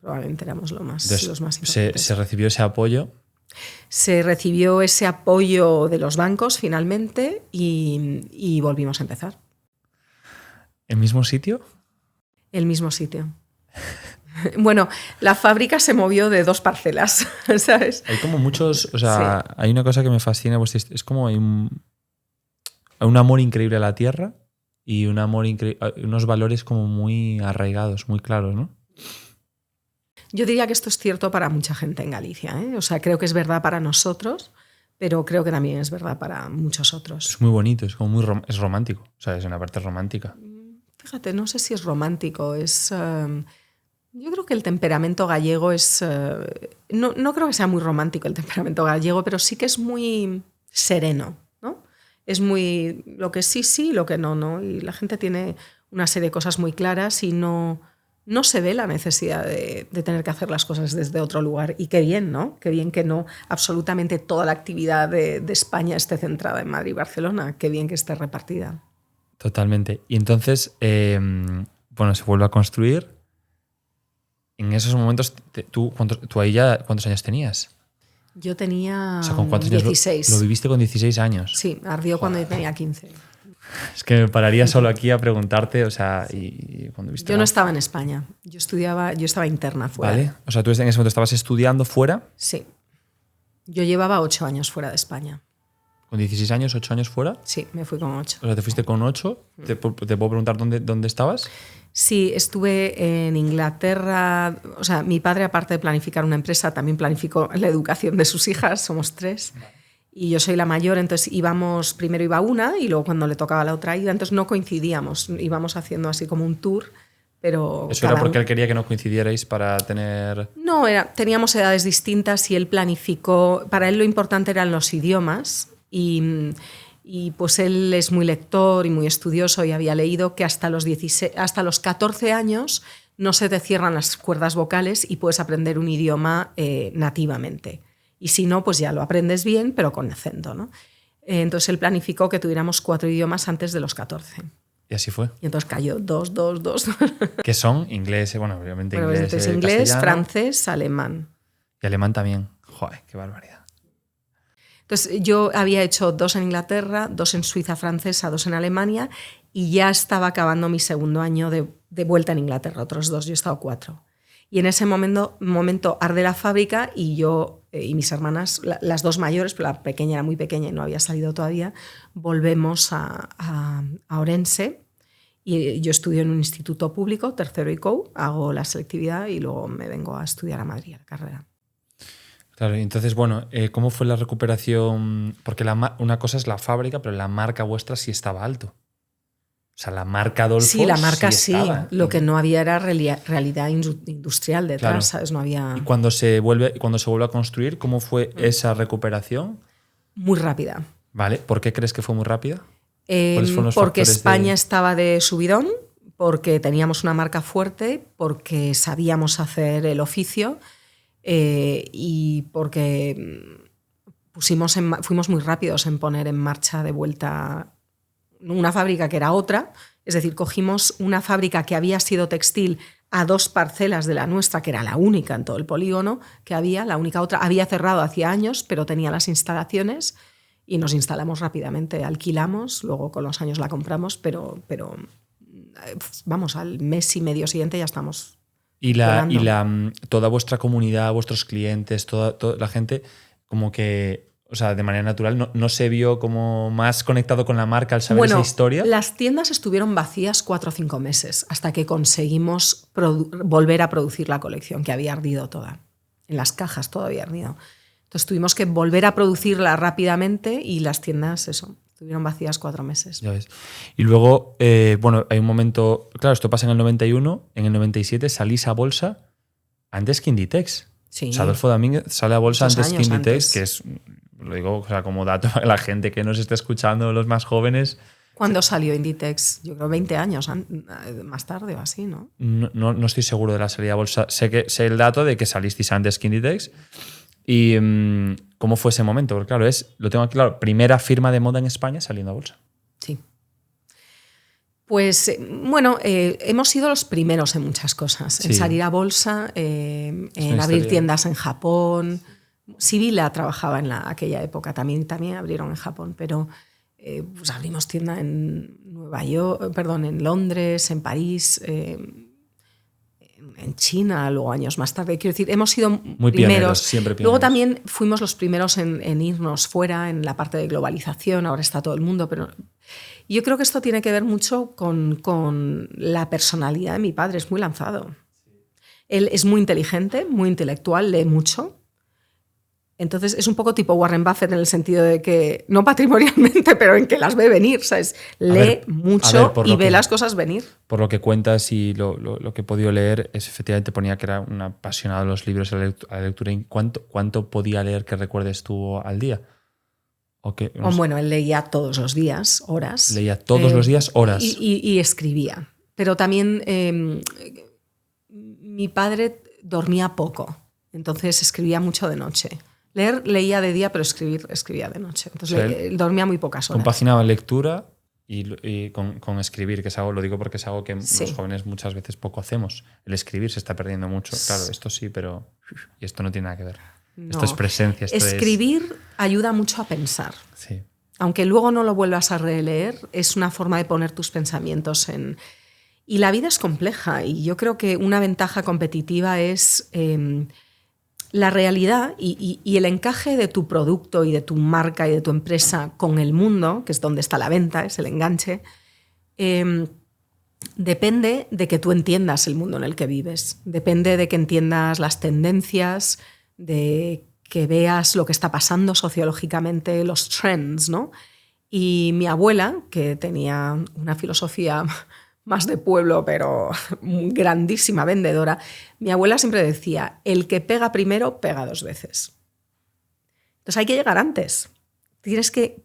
A: probablemente éramos los más importantes.
B: Se recibió ese apoyo.
A: Se recibió ese apoyo de los bancos finalmente y volvimos a empezar.
B: ¿El mismo sitio?
A: El mismo sitio. Bueno, la fábrica se movió de 2 parcelas, ¿sabes?
B: Hay como muchos, o sea, sí. Hay una cosa que me fascina, pues es como hay un amor increíble a la tierra y unos valores como muy arraigados, muy claros, ¿no?
A: Yo diría que esto es cierto para mucha gente en Galicia, ¿eh? O sea, creo que es verdad para nosotros, pero creo que también es verdad para muchos otros.
B: Es muy bonito, es como es romántico, o sea, es una parte romántica.
A: Fíjate, no sé si es romántico, yo creo que el temperamento gallego es... no creo que sea muy romántico el temperamento gallego, pero sí que es muy sereno, ¿no? Es muy... lo que sí, lo que no. Y la gente tiene una serie de cosas muy claras y no se ve la necesidad de tener que hacer las cosas desde otro lugar. Y qué bien, ¿no? Qué bien que no absolutamente toda la actividad de España esté centrada en Madrid y Barcelona. Qué bien que esté repartida.
B: Totalmente. Y entonces, se vuelve a construir. En esos momentos, ¿tú ahí ya cuántos años tenías?
A: Yo tenía,
B: o sea, ¿con cuántos
A: 16.
B: Lo viviste con 16 años?
A: Sí, ardió cuando yo tenía 15.
B: Es que me pararía solo aquí a preguntarte, o sea, y cuando viste...
A: Yo no estaba en España, yo estaba interna fuera.
B: Vale, o sea, tú en ese momento estabas estudiando fuera.
A: Sí, yo llevaba 8 años fuera de España.
B: ¿Con 16 años, 8 años fuera?
A: Sí, me fui con 8.
B: O sea, te fuiste con 8. ¿Te puedo preguntar dónde estabas?
A: Sí, estuve en Inglaterra. O sea, mi padre, aparte de planificar una empresa, también planificó la educación de sus hijas, somos 3. Y yo soy la mayor, entonces primero iba una y luego cuando le tocaba la otra iba, entonces no coincidíamos, íbamos haciendo así como un tour, pero...
B: ¿Eso era porque él quería que no coincidierais para tener...?
A: No, teníamos edades distintas y él planificó, para él lo importante eran los idiomas y pues él es muy lector y muy estudioso y había leído que hasta los 14 años no se te cierran las cuerdas vocales y puedes aprender un idioma nativamente. Y si no, pues ya lo aprendes bien, pero con acento, ¿no? Entonces él planificó que tuviéramos 4 idiomas antes de los 14.
B: Y así fue.
A: Y entonces cayó 2.
B: ¿Qué son? Inglés, obviamente inglés,
A: inglés, francés, alemán.
B: Y alemán también. Joder, qué barbaridad.
A: Entonces yo había hecho 2 en Inglaterra, 2 en Suiza francesa, 2 en Alemania y ya estaba acabando mi segundo año de vuelta en Inglaterra, otros 2, yo he estado 4. Y en ese momento arde la fábrica y yo y mis hermanas, las dos mayores, pero la pequeña era muy pequeña y no había salido todavía, volvemos a Orense. Y yo estudio en un instituto público, tercero ICOU, hago la selectividad y luego me vengo a estudiar a Madrid, a la carrera.
B: Claro, y entonces, bueno, ¿cómo fue la recuperación? Porque una cosa es la fábrica, pero la marca vuestra sí estaba alto. O sea, la marca Adolfo.
A: Sí, la marca sí.
B: Estaba.
A: Lo que no había era realidad industrial detrás, claro. ¿Sabes? No había...
B: Y cuando se vuelve a construir, ¿cómo fue esa recuperación?
A: Muy rápida.
B: Vale, ¿por qué crees que fue muy rápida?
A: Porque España estaba de subidón, porque teníamos una marca fuerte, porque sabíamos hacer el oficio y porque fuimos muy rápidos en poner en marcha de vuelta una fábrica que era otra. Es decir, cogimos una fábrica que había sido textil a 2 parcelas de la nuestra, que era la única en todo el polígono que había, la única otra. Había cerrado hacía años, pero tenía las instalaciones y nos instalamos rápidamente. Alquilamos, luego con los años la compramos, pero vamos, al mes y medio siguiente ya estamos.
B: Toda vuestra comunidad, vuestros clientes, toda la gente, como que, o sea, de manera natural, no se vio como más conectado con la marca al saber esa historia.
A: Las tiendas estuvieron vacías 4 o 5 meses hasta que conseguimos volver a producir la colección, que había ardido toda. En las cajas todo había ardido. Entonces tuvimos que volver a producirla rápidamente y las tiendas, estuvieron vacías 4 meses.
B: Ya ves. Y luego, bueno, hay un momento... Claro, esto pasa en el 91, en el 97 salís a bolsa antes que Inditex.
A: Sí.
B: O sea, Adolfo Domínguez sale a bolsa antes que Inditex,
A: antes.
B: Que es... Lo digo, o sea, como dato para la gente que nos esté escuchando, los más jóvenes.
A: ¿Cuándo salió Inditex? Yo creo 20 años más tarde o así, ¿no?
B: No estoy seguro de la salida a bolsa. Sé el dato de que salisteis antes que Inditex. ¿Y cómo fue ese momento? Porque claro, lo tengo aquí claro, primera firma de moda en España saliendo a bolsa.
A: Sí. Pues bueno, hemos sido los primeros en muchas cosas. Sí. En salir a bolsa, en abrir tiendas en Japón. Sibila trabajaba en aquella época, también abrieron en Japón, pero pues abrimos tienda en en Londres, en París, en China, luego años más tarde. Quiero decir, hemos sido
B: muy
A: primeros.
B: Siempre pioneros.
A: Luego también fuimos los primeros en irnos fuera, en la parte de globalización, ahora está todo el mundo, pero yo creo que esto tiene que ver mucho con la personalidad de mi padre, es muy lanzado. Él es muy inteligente, muy intelectual, lee mucho. Entonces es un poco tipo Warren Buffett en el sentido de que, no patrimonialmente, pero en que las ve venir, ¿sabes? Lee mucho y ve las cosas venir.
B: Por lo que cuentas y lo que he podido leer, efectivamente ponía que era un apasionado de los libros, a la lectura. ¿Cuánto podía leer que recuerdes tú al día?
A: Bueno, él leía todos los días, horas.
B: Leía todos los días, horas.
A: Y escribía. Pero también mi padre dormía poco, entonces escribía mucho de noche. Leía de día, pero escribía de noche. Entonces dormía muy pocas horas.
B: Compaginaba lectura y con escribir, que es algo, lo digo porque es algo que los jóvenes muchas veces poco hacemos. El escribir se está perdiendo mucho. Claro, esto sí, pero y esto no tiene nada que ver. No. Esto es presencia.
A: Escribir ayuda mucho a pensar.
B: Sí.
A: Aunque luego no lo vuelvas a releer, es una forma de poner tus pensamientos en... Y la vida es compleja y yo creo que una ventaja competitiva es... la realidad y el encaje de tu producto y de tu marca y de tu empresa con el mundo, que es donde está la venta, es el enganche, depende de que tú entiendas el mundo en el que vives, depende de que entiendas las tendencias, de que veas lo que está pasando sociológicamente, los trends, ¿no? Y mi abuela, que tenía una filosofía más de pueblo, pero grandísima vendedora, mi abuela siempre decía, el que pega primero, pega 2 veces. Entonces hay que llegar antes. Tienes que,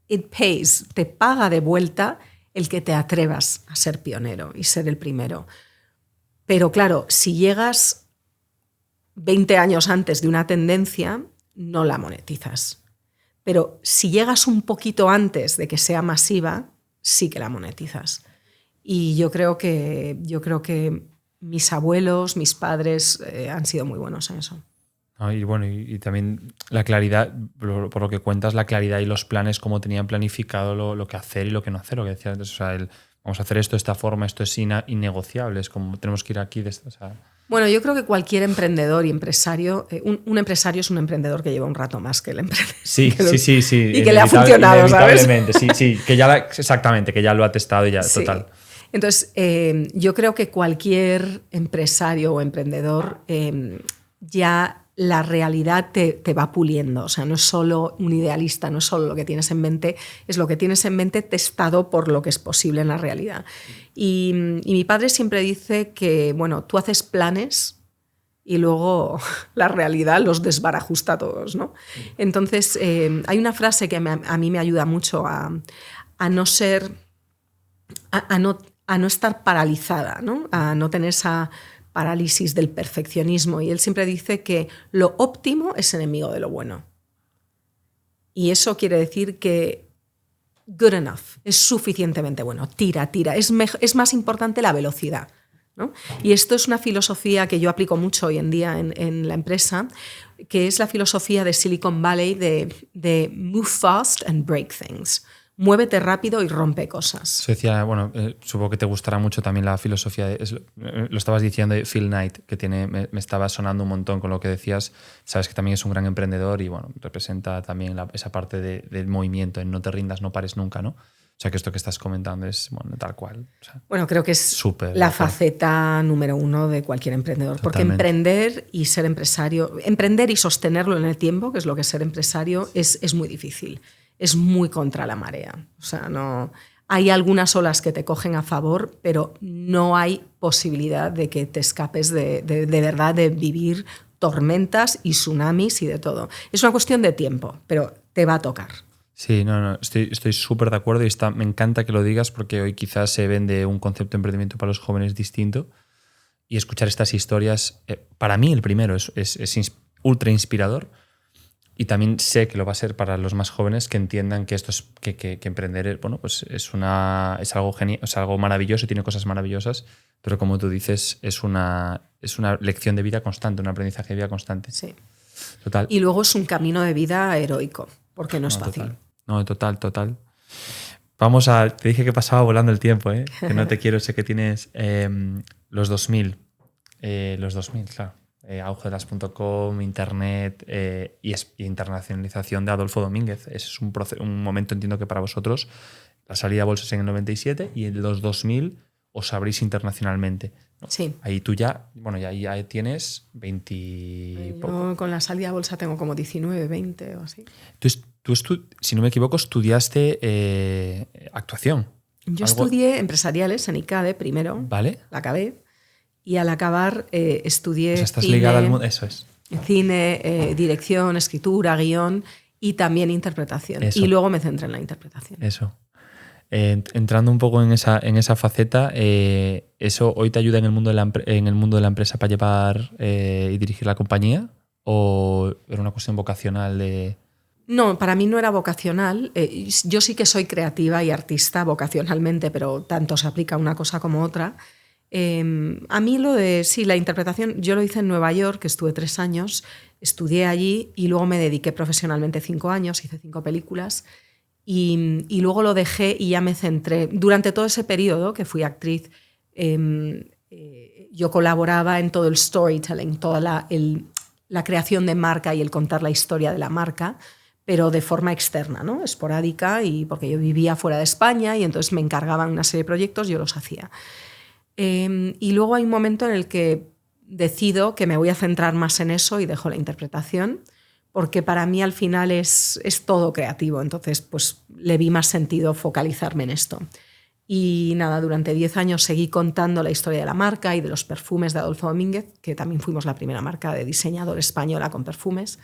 A: it pays, te paga de vuelta el que te atrevas a ser pionero y ser el primero. Pero claro, si llegas 20 años antes de una tendencia, no la monetizas. Pero si llegas un poquito antes de que sea masiva, sí que la monetizas. Y yo creo que mis abuelos, mis padres han sido muy buenos en eso.
B: Y bueno, y también la claridad, por lo que cuentas, la claridad y los planes, cómo tenían planificado lo que hacer y lo que no hacer, lo que decía antes. O sea, vamos a hacer esto de esta forma, esto es innegociable, es como tenemos que ir aquí.
A: Bueno, yo creo que cualquier emprendedor y empresario, un empresario es un emprendedor que lleva un rato más que el emprendedor.
B: Sí.
A: Y que le ha funcionado, ¿sabes?
B: Sí, exactamente, que ya lo ha testado y ya, sí. Total.
A: Entonces, yo creo que cualquier empresario o emprendedor ya la realidad te va puliendo. O sea, no es solo un idealista, no es solo lo que tienes en mente, es lo que tienes en mente testado por lo que es posible en la realidad. Y mi padre siempre dice que, bueno, tú haces planes y luego la realidad los desbarajusta a todos, ¿no? Entonces, hay una frase que a mí me ayuda mucho a no ser... a no estar paralizada, ¿no? A no tener esa parálisis del perfeccionismo. Y él siempre dice que lo óptimo es enemigo de lo bueno. Y eso quiere decir que good enough, es suficientemente bueno, tira. Es más importante la velocidad, ¿no? Y esto es una filosofía que yo aplico mucho hoy en día en la empresa, que es la filosofía de Silicon Valley de move fast and break things. Muévete rápido y rompe cosas.
B: Eso decía, bueno, supongo que te gustará mucho también la filosofía, lo estabas diciendo de Phil Knight, que me estaba sonando un montón con lo que decías. Sabes que también es un gran emprendedor y bueno, representa también esa parte del movimiento, en no te rindas, no pares nunca, ¿no? O sea, que esto que estás comentando es bueno, tal cual. O sea,
A: bueno, creo que es la faceta número uno de cualquier emprendedor. Totalmente. Porque emprender y ser empresario, emprender y sostenerlo en el tiempo, que es lo que es ser empresario, es muy difícil. Es muy contra la marea. O sea, no, hay algunas olas que te cogen a favor, pero no hay posibilidad de que te escapes de verdad de vivir tormentas y tsunamis y de todo. Es una cuestión de tiempo, pero te va a tocar.
B: Sí, no, estoy súper de acuerdo y me encanta que lo digas porque hoy quizás se vende un concepto de emprendimiento para los jóvenes distinto y escuchar estas historias, para mí el primero es ultra inspirador. Y también sé que lo va a ser para los más jóvenes que entiendan que esto es que emprender, bueno, pues es algo genial, es algo maravilloso, tiene cosas maravillosas, pero como tú dices, es una lección de vida constante, un aprendizaje de vida constante.
A: Sí.
B: Total.
A: Y luego es un camino de vida heroico, porque no es fácil.
B: Total. Te dije que pasaba volando el tiempo, que no te quiero, sé que tienes los 2000. Los 2000, claro. Auge de las.com, internet y internacionalización de Adolfo Domínguez. Es un momento, entiendo que para vosotros, la salida a bolsa es en el 97 y en los 2000 os abrís internacionalmente, ¿no?
A: Sí.
B: Ahí tú ya tienes 20...
A: Yo con la salida a bolsa tengo como 19, 20 o así.
B: Tú si no me equivoco, estudiaste actuación.
A: Yo estudié empresariales en ICADE primero.
B: ¿Vale?
A: La acabé. Y al acabar estudié
B: estás ligada al mundo. Eso es.
A: Cine, dirección, escritura, guión y también interpretación.
B: Eso.
A: Y luego me centré en la interpretación.
B: Eso. Entrando un poco en esa faceta, ¿eso hoy te ayuda en el mundo de la empresa para llevar y dirigir la compañía? ¿O era una cuestión vocacional de...?
A: No, para mí no era vocacional. Yo sí que soy creativa y artista vocacionalmente, pero tanto se aplica una cosa como otra. A mí la interpretación, yo lo hice en Nueva York, que estuve 3 años, estudié allí y luego me dediqué profesionalmente 5 años, hice 5 películas y luego lo dejé y ya me centré. Durante todo ese periodo que fui actriz, yo colaboraba en todo el storytelling, toda la creación de marca y el contar la historia de la marca, pero de forma externa, ¿no? Esporádica, y porque yo vivía fuera de España y entonces me encargaban una serie de proyectos, yo los hacía. Y luego hay un momento en el que decido que me voy a centrar más en eso y dejo la interpretación, porque para mí al final es todo creativo, entonces pues le vi más sentido focalizarme en esto. Y nada, durante 10 años seguí contando la historia de la marca y de los perfumes de Adolfo Domínguez, que también fuimos la primera marca de diseñador española con perfumes.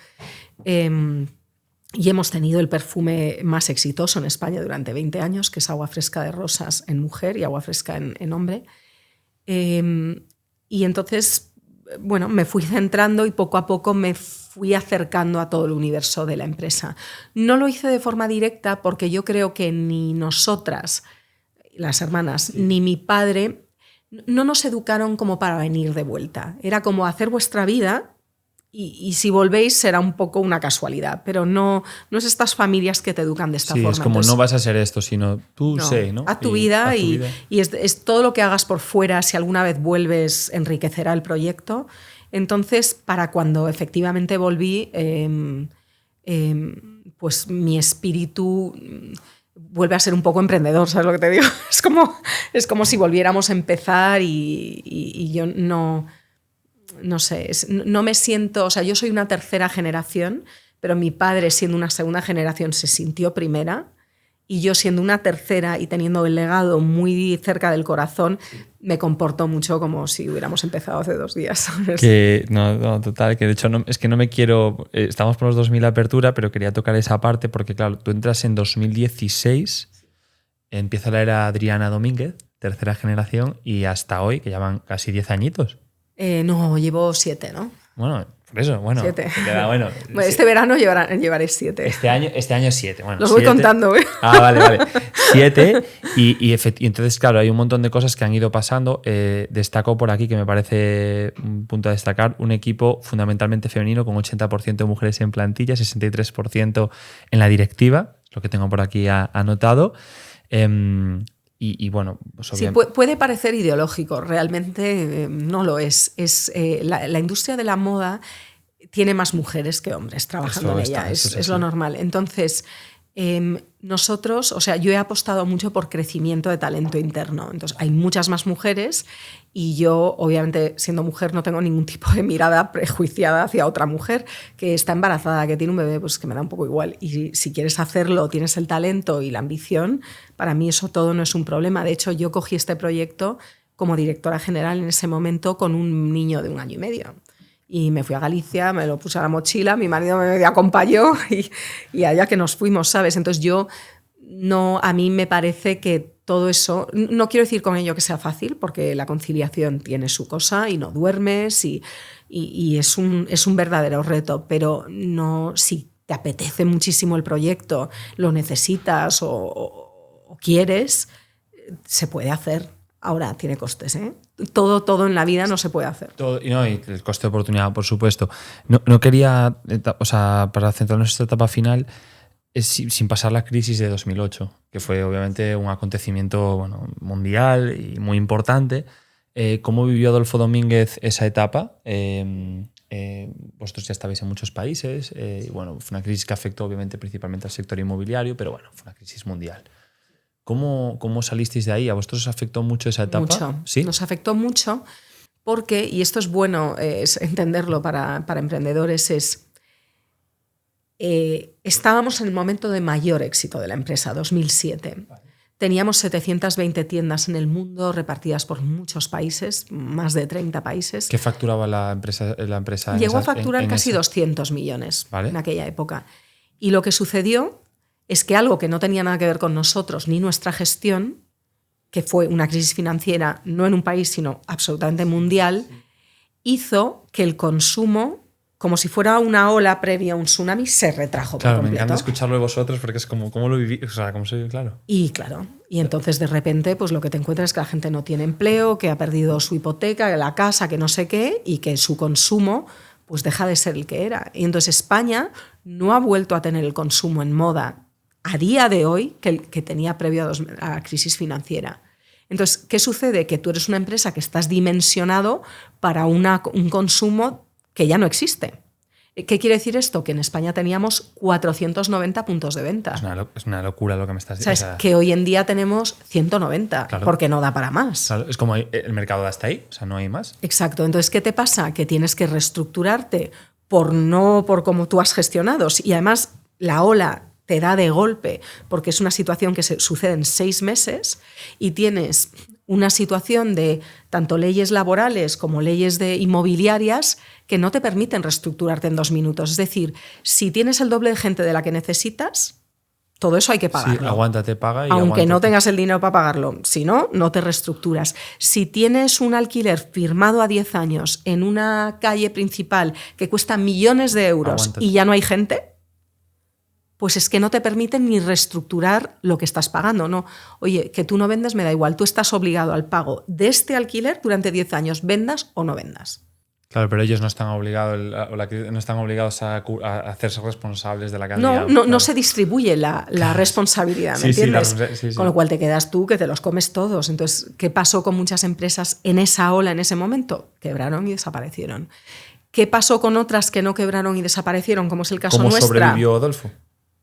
A: Y hemos tenido el perfume más exitoso en España durante 20 años, que es agua fresca de rosas en mujer y agua fresca en hombre. Y entonces, bueno, me fui centrando y poco a poco me fui acercando a todo el universo de la empresa. No lo hice de forma directa porque yo creo que ni nosotras, las hermanas, ni mi padre, no nos educaron como para venir de vuelta. Era como hacer vuestra vida y si volvéis será un poco una casualidad, pero no es estas familias que te educan de esta forma.
B: Es como entonces, no vas a ser esto, sino tú ¿no?
A: Haz tu vida y es todo lo que hagas por fuera, si alguna vez vuelves, enriquecerá el proyecto. Entonces, para cuando efectivamente volví, pues mi espíritu vuelve a ser un poco emprendedor, ¿sabes lo que te digo? Es como si volviéramos a empezar y yo no sé, no me siento, o sea, yo soy una tercera generación, pero mi padre, siendo una segunda generación, se sintió primera, y yo, siendo una tercera y teniendo el legado muy cerca del corazón, me comporto mucho como si hubiéramos empezado hace 2 días, ¿sabes?
B: No, total, que de hecho es que no me quiero... Estamos por los 2000 apertura, pero quería tocar esa parte porque, claro, tú entras en 2016, empieza la era Adriana Domínguez, tercera generación, y hasta hoy, que ya van casi 10 añitos.
A: No, llevo 7, ¿no?
B: Bueno, por eso, bueno.
A: 7.
B: Bueno,
A: este verano llevaré 7.
B: Este año 7. Bueno,
A: los voy contando, ¿eh?
B: Vale. 7. Y entonces, claro, hay un montón de cosas que han ido pasando. Destaco por aquí, que me parece un punto a destacar, un equipo fundamentalmente femenino con 80% de mujeres en plantilla, 63% en la directiva, es lo que tengo por aquí anotado. Y bueno, pues
A: sí, puede parecer ideológico, realmente no lo es. La industria de la moda tiene más mujeres que hombres trabajando en ella, es lo normal. Entonces, nosotros, o sea, yo he apostado mucho por crecimiento de talento interno. Entonces, hay muchas más mujeres y yo, obviamente, siendo mujer, no tengo ningún tipo de mirada prejuiciada hacia otra mujer que está embarazada, que tiene un bebé, pues que me da un poco igual. Y si quieres hacerlo, tienes el talento y la ambición, para mí eso todo no es un problema. De hecho, yo cogí este proyecto como directora general en ese momento con un niño de 1 año y medio. Y me fui a Galicia, me lo puse a la mochila, mi marido me acompañó y allá que nos fuimos, ¿sabes? Entonces a mí me parece que todo eso, no quiero decir con ello que sea fácil, porque la conciliación tiene su cosa y no duermes y es un verdadero reto, pero no, si te apetece muchísimo el proyecto, lo necesitas o quieres, se puede hacer. Ahora tiene costes, ¿eh? Todo en la vida no se puede hacer.
B: Y el coste de oportunidad, por supuesto. No quería, o sea, para centrarnos en esta etapa final, sin pasar la crisis de 2008, que fue obviamente un acontecimiento mundial y muy importante. ¿Cómo vivió Adolfo Domínguez esa etapa? Vosotros ya estabais en muchos países. Y fue una crisis que afectó obviamente principalmente al sector inmobiliario, pero fue una crisis mundial. ¿Cómo salisteis de ahí? ¿A vosotros os afectó mucho esa etapa?
A: Mucho.
B: ¿Sí?
A: Nos afectó mucho porque, y esto es bueno entenderlo para emprendedores, estábamos en el momento de mayor éxito de la empresa, 2007. Vale. Teníamos 720 tiendas en el mundo repartidas por muchos países, más de 30 países.
B: ¿Qué facturaba la empresa?
A: Llegó a facturar casi 200 millones, ¿vale?, en aquella época. Y lo que sucedió es que algo que no tenía nada que ver con nosotros ni nuestra gestión, que fue una crisis financiera no en un país, sino absolutamente mundial, hizo que el consumo, como si fuera una ola previa a un tsunami, se retrajo por completo.
B: Me encanta escucharlo de vosotros porque es como cómo lo viví, o sea, cómo se vive, claro.
A: Y entonces de repente pues lo que te encuentras es que la gente no tiene empleo, que ha perdido su hipoteca, la casa, que no sé qué, y que su consumo pues deja de ser el que era. Y entonces España no ha vuelto a tener el consumo en moda a día de hoy que tenía previo a la crisis financiera. Entonces, ¿qué sucede? Que tú eres una empresa que estás dimensionado para un consumo que ya no existe. ¿Qué quiere decir esto? Que en España teníamos 490 puntos de venta.
B: Es una locura lo que me estás diciendo.
A: O sea, que hoy en día tenemos 190, claro, porque no da para más.
B: Claro, es como el mercado da hasta ahí, o sea, no hay más.
A: Exacto. Entonces, ¿qué te pasa? Que tienes que reestructurarte por cómo tú has gestionado. Y además, la ola te da de golpe, porque es una situación que sucede en 6 meses y tienes una situación de tanto leyes laborales como leyes inmobiliarias que no te permiten reestructurarte en 2 minutos. Es decir, si tienes el doble de gente de la que necesitas, todo eso hay que pagarlo.
B: Sí, aguántate, paga y
A: aunque no tengas el dinero para pagarlo. Si no, no te reestructuras. Si tienes un alquiler firmado a 10 años en una calle principal que cuesta millones de euros, aguántate, y ya no hay gente, pues es que no te permiten ni reestructurar lo que estás pagando. No, oye, que tú no vendas me da igual, tú estás obligado al pago de este alquiler durante 10 años, vendas o no vendas.
B: Claro, pero ellos no están obligados a hacerse responsables de la calidad.
A: No se distribuye la responsabilidad, ¿me entiendes?
B: Sí.
A: Con lo cual te quedas tú, que te los comes todos. Entonces, ¿qué pasó con muchas empresas en esa ola, en ese momento? Quebraron y desaparecieron. ¿Qué pasó con otras que no quebraron y desaparecieron, como es el caso nuestra?
B: ¿Cómo sobrevivió Adolfo?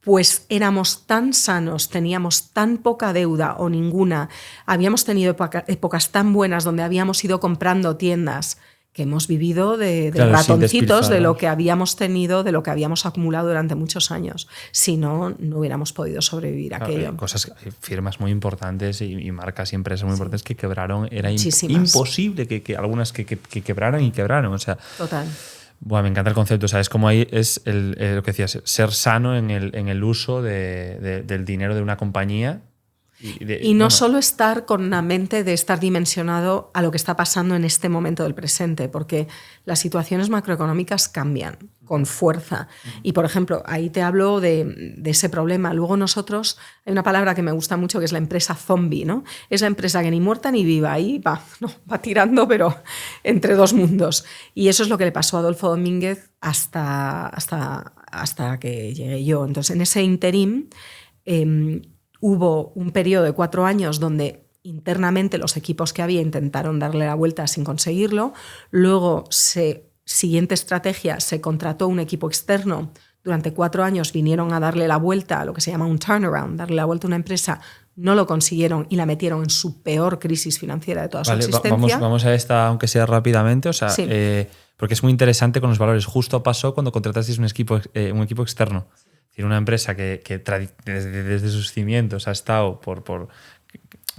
A: Pues éramos tan sanos, teníamos tan poca deuda o ninguna, habíamos tenido épocas tan buenas donde habíamos ido comprando tiendas, que hemos vivido de ratoncitos de lo que habíamos tenido, de lo que habíamos acumulado durante muchos años. Si no, no hubiéramos podido sobrevivir a aquello.
B: Firmas muy importantes y marcas y empresas muy importantes que quebraron. Era imposible que algunas que quebraran y quebraron. O sea,
A: total.
B: Bueno, me encanta el concepto, ¿sabes? Como ahí es lo que decías, ser sano en el uso del dinero de una compañía.
A: Y no solo estar con una mente de estar dimensionado a lo que está pasando en este momento del presente, porque las situaciones macroeconómicas cambian con fuerza. Y, por ejemplo, ahí te hablo de ese problema. Luego nosotros, hay una palabra que me gusta mucho que es la empresa zombie, ¿no? Es la empresa que ni muerta ni viva, ahí va tirando, pero entre dos mundos. Y eso es lo que le pasó a Adolfo Domínguez hasta que llegué yo. Entonces, en ese interim hubo un periodo de 4 años donde internamente los equipos que había intentaron darle la vuelta sin conseguirlo. Luego, siguiente estrategia, se contrató un equipo externo. Durante 4 años vinieron a darle la vuelta a lo que se llama un turnaround, darle la vuelta a una empresa. No lo consiguieron y la metieron en su peor crisis financiera de toda su existencia.
B: Vamos a esta, aunque sea rápidamente, o sea, sí. Porque es muy interesante con los valores. Justo pasó cuando contratasteis un equipo externo. Una empresa que desde sus cimientos ha estado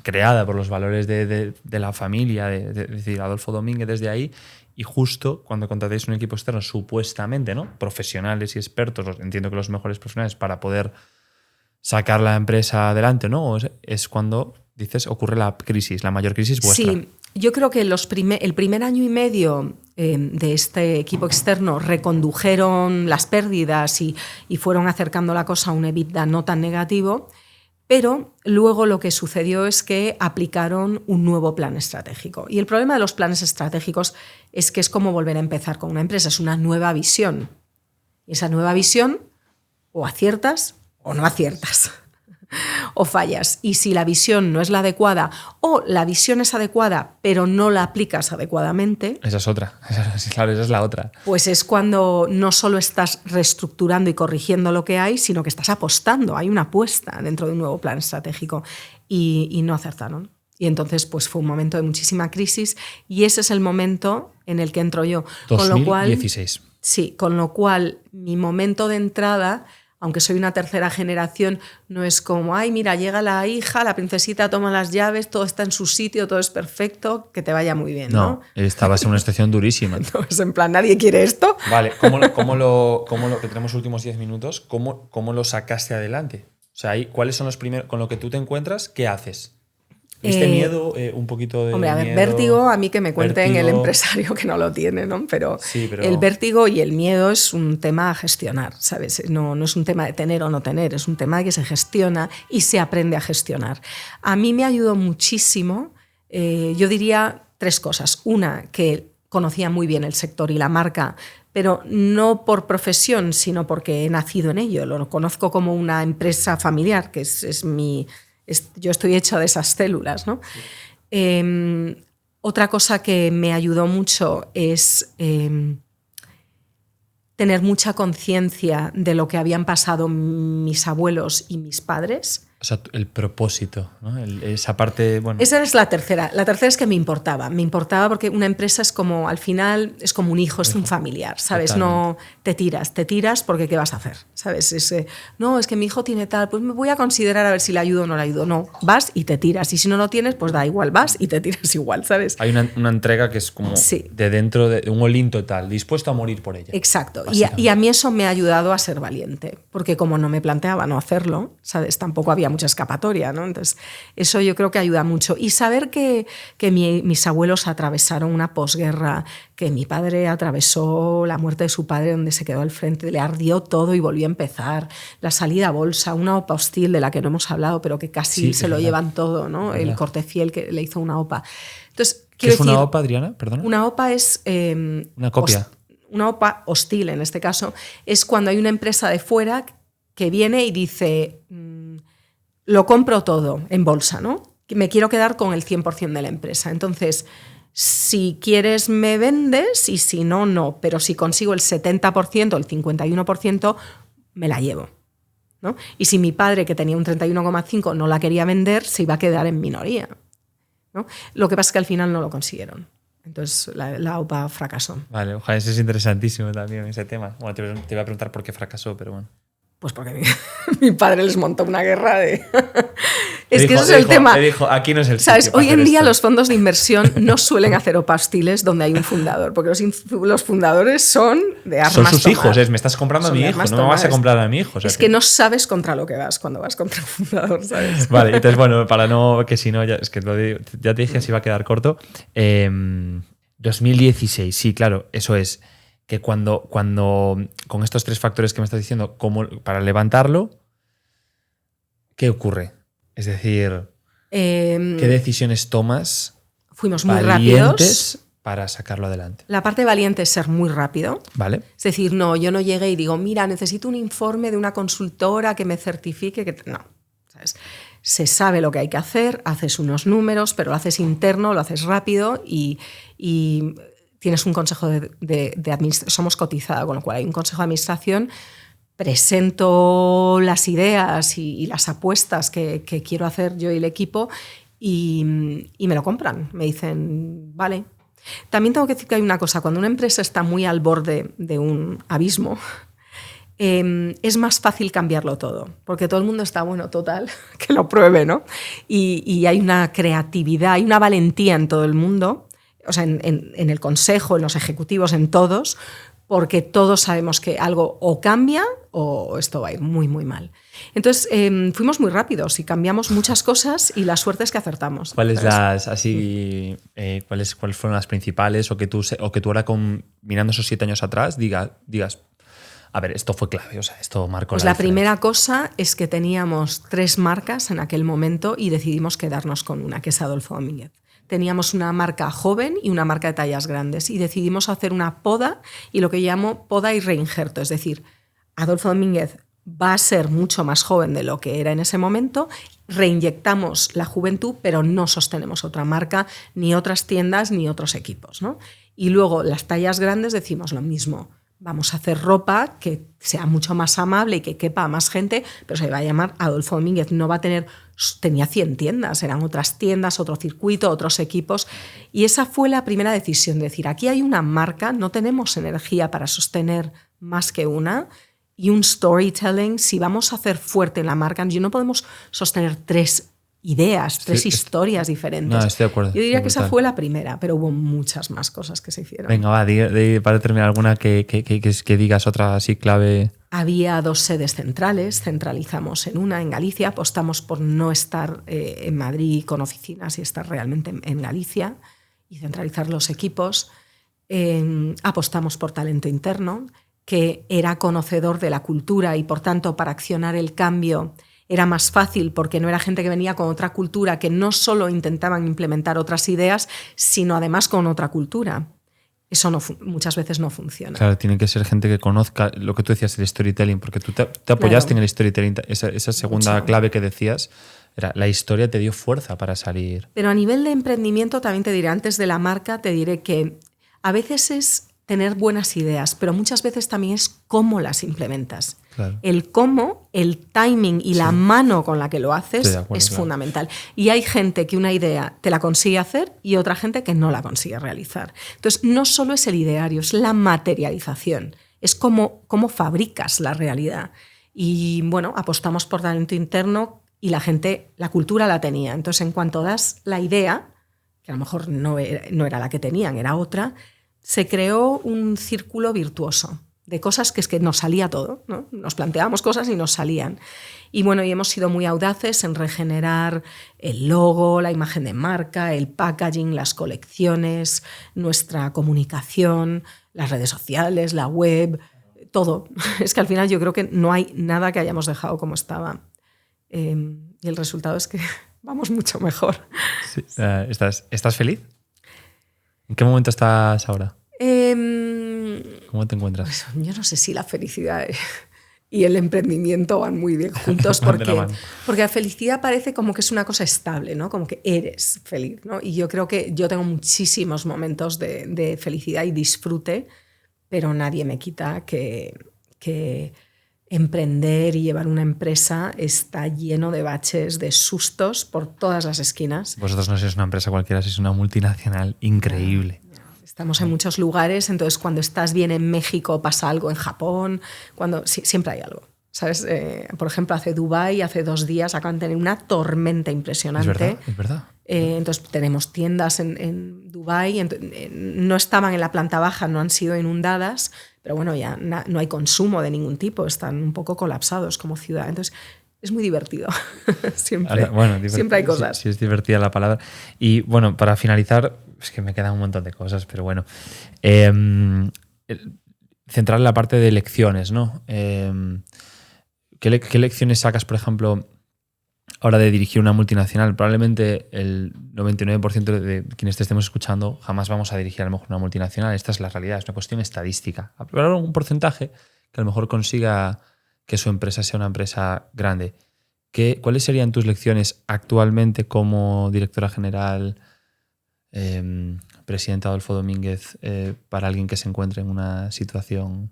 B: creada por los valores de la familia, es decir, Adolfo Domínguez desde ahí, y justo cuando contratéis un equipo externo, supuestamente, ¿no? Profesionales y expertos, entiendo que los mejores profesionales para poder sacar la empresa adelante, ¿no? Es cuando, dices, ocurre la crisis, la mayor crisis vuestra.
A: Sí. Yo creo que el primer año y medio de este equipo externo recondujeron las pérdidas y fueron acercando la cosa a un EBITDA no tan negativo, pero luego lo que sucedió es que aplicaron un nuevo plan estratégico. Y el problema de los planes estratégicos es que es como volver a empezar con una empresa, es una nueva visión. Y esa nueva visión o aciertas o no aciertas. O fallas. Y si la visión no es la adecuada o la visión es adecuada pero no la aplicas adecuadamente...
B: Esa es otra. Claro, esa es la otra.
A: Pues es cuando no solo estás reestructurando y corrigiendo lo que hay, sino que estás apostando. Hay una apuesta dentro de un nuevo plan estratégico y no acertaron. Y entonces pues fue un momento de muchísima crisis y ese es el momento en el que entro yo.
B: 2016.
A: Con lo cual mi momento de entrada... Aunque soy una tercera generación, no es como, ay, mira, llega la hija, la princesita toma las llaves, todo está en su sitio, todo es perfecto, que te vaya muy bien, ¿no?
B: Estabas en una situación durísima.
A: No, es en plan, ¿nadie quiere esto?
B: Vale, que tenemos últimos 10 minutos, ¿cómo lo sacaste adelante? O sea, ¿cuáles son los primeros, con lo que tú te encuentras, qué haces? ¿Viste miedo? Un poquito de
A: hombre, a ver,
B: miedo,
A: vértigo, a mí que me cuenten el empresario que no lo tiene, ¿no? Pero el vértigo y el miedo es un tema a gestionar, ¿sabes? No es un tema de tener o no tener, es un tema que se gestiona y se aprende a gestionar. A mí me ayudó muchísimo, yo diría 3 cosas. Una, que conocía muy bien el sector y la marca, pero no por profesión, sino porque he nacido en ello. Lo conozco como una empresa familiar, que es mi... Yo estoy hecha de esas células, ¿no? Otra cosa que me ayudó mucho es tener mucha conciencia de lo que habían pasado mis abuelos y mis padres.
B: O sea, el propósito, ¿no? Esa parte, bueno...
A: Esa es la tercera. La tercera es que me importaba. Me importaba porque una empresa es como, al final, es como un hijo, es un familiar, ¿sabes? Totalmente. No te tiras porque ¿qué vas a hacer? ¿Sabes? No, es que mi hijo tiene tal, pues me voy a considerar a ver si le ayudo o no le ayudo. No, vas y te tiras. Y si no lo tienes, pues da igual, vas y te tiras igual, ¿sabes?
B: Hay una entrega que es como de dentro de un all-in total, dispuesto a morir por ella.
A: Exacto. Y a mí eso me ha ayudado a ser valiente, porque como no me planteaba no hacerlo, ¿sabes? Tampoco había mucha escapatoria, ¿no? Entonces, eso yo creo que ayuda mucho. Y saber que mis abuelos atravesaron una posguerra, que mi padre atravesó la muerte de su padre donde se quedó al frente, le ardió todo y volvió a empezar, la salida a bolsa, una OPA hostil de la que no hemos hablado, pero que casi se lo llevan todo, ¿no? El Cortefiel que le hizo una OPA. Entonces,
B: ¿Qué es una OPA, Adriana? Perdona.
A: Una OPA es...
B: una copia.
A: Una OPA hostil, en este caso, es cuando hay una empresa de fuera que viene y dice, lo compro todo en bolsa, ¿no? Me quiero quedar con el 100% de la empresa. Entonces, si quieres me vendes y si no, no. Pero si consigo el 70%, el 51%, me la llevo, ¿no? Y si mi padre, que tenía un 31,5%, no la quería vender, se iba a quedar en minoría, ¿no? Lo que pasa es que al final no lo consiguieron. Entonces la OPA fracasó.
B: Vale, ojalá, eso es interesantísimo también, ese tema. Bueno, te iba a preguntar por qué fracasó, pero bueno.
A: Pues porque mi padre les montó una guerra de... Es que ese es el tema.
B: Le dijo, aquí no es el
A: ¿Sabes?
B: sitio.
A: Hoy en día los fondos de inversión no suelen hacer OPA hostiles donde hay un fundador, porque los fundadores son de armas
B: tomar. Son sus
A: tomar.
B: hijos, me estás comprando a mi hijo, no me vas a comprar a mi hijo. O sea,
A: es que no sabes contra lo que vas cuando vas contra un fundador, ¿sabes?
B: Vale, entonces bueno, para no, que si no, ya te dije si iba a quedar corto. 2016, sí, claro, eso es. Que cuando con estos 3 factores que me estás diciendo, para levantarlo, ¿qué ocurre? Es decir, ¿qué decisiones tomas?
A: Fuimos muy rápidos
B: para sacarlo adelante.
A: La parte valiente es ser muy rápido.
B: Vale.
A: Es decir, no, yo no llegué y digo, mira, necesito un informe de una consultora que me certifique que... No, ¿sabes? Se sabe lo que hay que hacer, haces unos números, pero lo haces interno, lo haces rápido y tienes un consejo de administración. Somos cotizada, con lo cual hay un consejo de administración. Presento las ideas y las apuestas que quiero hacer yo y el equipo y me lo compran. Me dicen, vale. También tengo que decir que hay una cosa. Cuando una empresa está muy al borde de un abismo, es más fácil cambiarlo todo, porque todo el mundo está, bueno, total, que lo pruebe, ¿no? Y hay una creatividad, hay una valentía en todo el mundo, o sea, en el consejo, en los ejecutivos, en todos, porque todos sabemos que algo o cambia o esto va a ir muy, muy mal. Entonces, fuimos muy rápidos y cambiamos muchas cosas y la suerte es que acertamos.
B: ¿Cuáles fueron las principales o que tú ahora, mirando esos 7 años atrás, digas, a ver, esto fue clave, o sea, esto marcó
A: pues la primera cosa es que teníamos 3 marcas en aquel momento y decidimos quedarnos con una, que es Adolfo Domínguez. Teníamos una marca joven y una marca de tallas grandes y decidimos hacer una poda y lo que llamo poda y reinjerto. Es decir, Adolfo Domínguez va a ser mucho más joven de lo que era en ese momento, reinyectamos la juventud, pero no sostenemos otra marca, ni otras tiendas, ni otros equipos, ¿no? Y luego las tallas grandes decimos lo mismo. Vamos a hacer ropa que sea mucho más amable y que quepa a más gente, pero se va a llamar Adolfo Domínguez. No va a tener... Tenía 100 tiendas, eran otras tiendas, otro circuito, otros equipos. Y esa fue la primera decisión, decir, aquí hay una marca, no tenemos energía para sostener más que una, y un storytelling, si vamos a hacer fuerte la marca, no podemos sostener 3 ideas, 3 historias diferentes.
B: No, estoy de acuerdo.
A: Yo diría que esa fue la primera, pero hubo muchas más cosas que se hicieron.
B: Venga, va, para terminar alguna que digas otra así clave.
A: Había 2 sedes centrales, centralizamos en una, en Galicia, apostamos por no estar en Madrid con oficinas y estar realmente en Galicia y centralizar los equipos. Apostamos por talento interno, que era conocedor de la cultura y por tanto para accionar el cambio era más fácil porque no era gente que venía con otra cultura, que no solo intentaban implementar otras ideas, sino además con otra cultura. Eso muchas veces no funciona.
B: Claro, tiene que ser gente que conozca lo que tú decías, el storytelling, porque tú te apoyaste en el storytelling. Esa segunda clave que decías, era la historia te dio fuerza para salir.
A: Pero a nivel de emprendimiento también te diré, antes de la marca, te diré que a veces es tener buenas ideas, pero muchas veces también es cómo las implementas.
B: Claro.
A: El cómo, el timing y la mano con la que lo haces es fundamental. Y hay gente que una idea te la consigue hacer y otra gente que no la consigue realizar. Entonces, no solo es el ideario, es la materialización. Es cómo fabricas la realidad. Y bueno, apostamos por talento interno y la gente, la cultura la tenía. Entonces, en cuanto das la idea, que a lo mejor no era la que tenían, era otra, se creó un círculo virtuoso de cosas que es que nos salía todo, ¿no? Nos planteábamos cosas y nos salían. Y bueno, y hemos sido muy audaces en regenerar el logo, la imagen de marca, el packaging, las colecciones, nuestra comunicación, las redes sociales, la web, todo. Es que al final yo creo que no hay nada que hayamos dejado como estaba. Y el resultado es que vamos mucho mejor.
B: Sí. ¿Estás feliz? ¿En qué momento estás ahora? ¿Cómo te encuentras?
A: Pues, yo no sé si la felicidad y el emprendimiento van muy bien juntos porque la felicidad parece como que es una cosa estable, ¿no? Como que eres feliz, ¿no? Y yo creo que yo tengo muchísimos momentos de felicidad y disfrute, pero nadie me quita que emprender y llevar una empresa está lleno de baches, de sustos por todas las esquinas.
B: Vosotros no sois una empresa cualquiera, sois una multinacional increíble.
A: Estamos en muchos lugares, entonces cuando estás bien en México pasa algo, en Japón, siempre hay algo. ¿Sabes? Por ejemplo, hace 2 días acaban de tener una tormenta impresionante.
B: Es verdad.
A: Entonces tenemos tiendas en Dubái, no estaban en la planta baja, no han sido inundadas, pero bueno, ya no hay consumo de ningún tipo, están un poco colapsados como ciudad. Entonces es muy divertido. Siempre hay cosas.
B: Sí, es divertida la palabra. Y bueno, para finalizar, es que me quedan un montón de cosas, pero bueno. Centrar en la parte de lecciones, ¿no? ¿Qué lecciones sacas, por ejemplo, ahora de dirigir una multinacional? Probablemente el 99% de quienes te estemos escuchando jamás vamos a dirigir a lo mejor una multinacional. Esta es la realidad, es una cuestión estadística. Habrá algún porcentaje que a lo mejor consiga que su empresa sea una empresa grande. ¿Cuáles serían tus lecciones actualmente como directora general, presidenta Adolfo Domínguez, para alguien que se encuentre en una situación?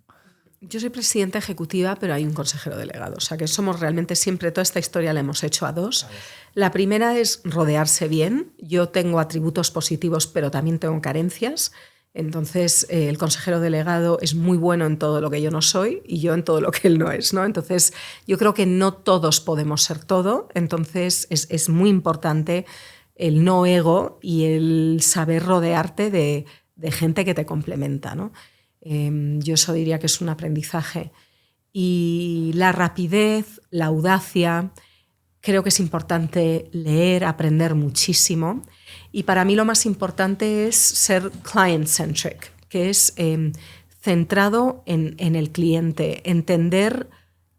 A: Yo soy presidenta ejecutiva, pero hay un consejero delegado. O sea, que somos realmente siempre, toda esta historia la hemos hecho a dos. La primera es rodearse bien. Yo tengo atributos positivos, pero también tengo carencias. Entonces, el consejero delegado es muy bueno en todo lo que yo no soy y yo en todo lo que él no es, ¿no? Entonces, yo creo que no todos podemos ser todo. Entonces, es muy importante el no ego y el saber rodearte de gente que te complementa, ¿no? Yo eso diría que es un aprendizaje. Y la rapidez, la audacia, creo que es importante leer, aprender muchísimo. Y para mí lo más importante es ser client-centric, que es centrado en el cliente, entender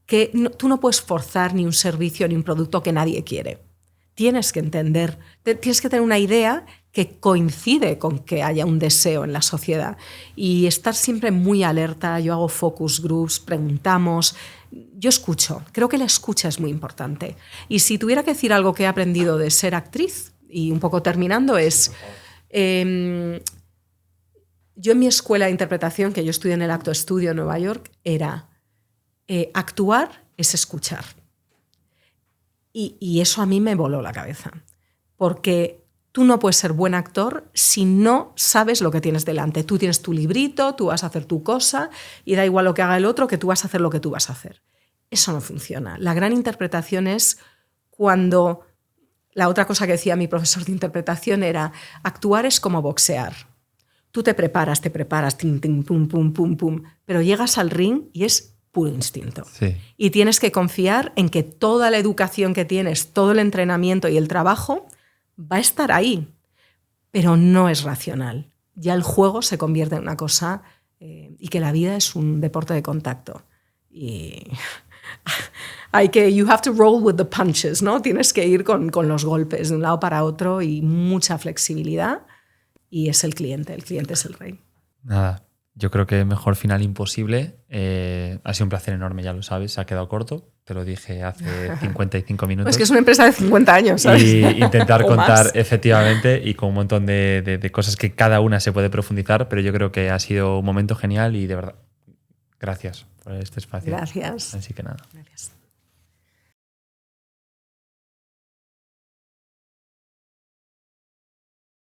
A: que tú no puedes forzar ni un servicio ni un producto que nadie quiere. Tienes que entender, tienes que tener una idea que coincide con que haya un deseo en la sociedad y estar siempre muy alerta. Yo hago focus groups, preguntamos, yo escucho. Creo que la escucha es muy importante. Y si tuviera que decir algo que he aprendido de ser actriz, y un poco terminando, es... yo en mi escuela de interpretación, que yo estudié en el Acto Estudio en Nueva York, era actuar es escuchar. Y eso a mí me voló la cabeza, porque tú no puedes ser buen actor si no sabes lo que tienes delante. Tú tienes tu librito, tú vas a hacer tu cosa y da igual lo que haga el otro, que tú vas a hacer lo que tú vas a hacer. Eso no funciona. La gran interpretación es cuando... La otra cosa que decía mi profesor de interpretación era actuar es como boxear. Tú te preparas, tin, tin, pum, pum, pum, pum, pero llegas al ring y es puro instinto.
B: Sí.
A: Y tienes que confiar en que toda la educación que tienes, todo el entrenamiento y el trabajo va a estar ahí, pero no es racional. Ya el juego se convierte en una cosa y que la vida es un deporte de contacto. Y you have to roll with the punches, ¿no? Tienes que ir con los golpes de un lado para otro y mucha flexibilidad, y es el cliente es el rey.
B: Nada, yo creo que mejor final imposible. Ha sido un placer enorme, ya lo sabes, se ha quedado corto, te lo dije hace 55 minutos.
A: Es que es una empresa de 50 años, ¿sabes?
B: Y intentar contar
A: más.
B: Efectivamente y con un montón de cosas que cada una se puede profundizar, pero yo creo que ha sido un momento genial y de verdad, gracias por este espacio.
A: Gracias.
B: Así que nada.
A: Gracias.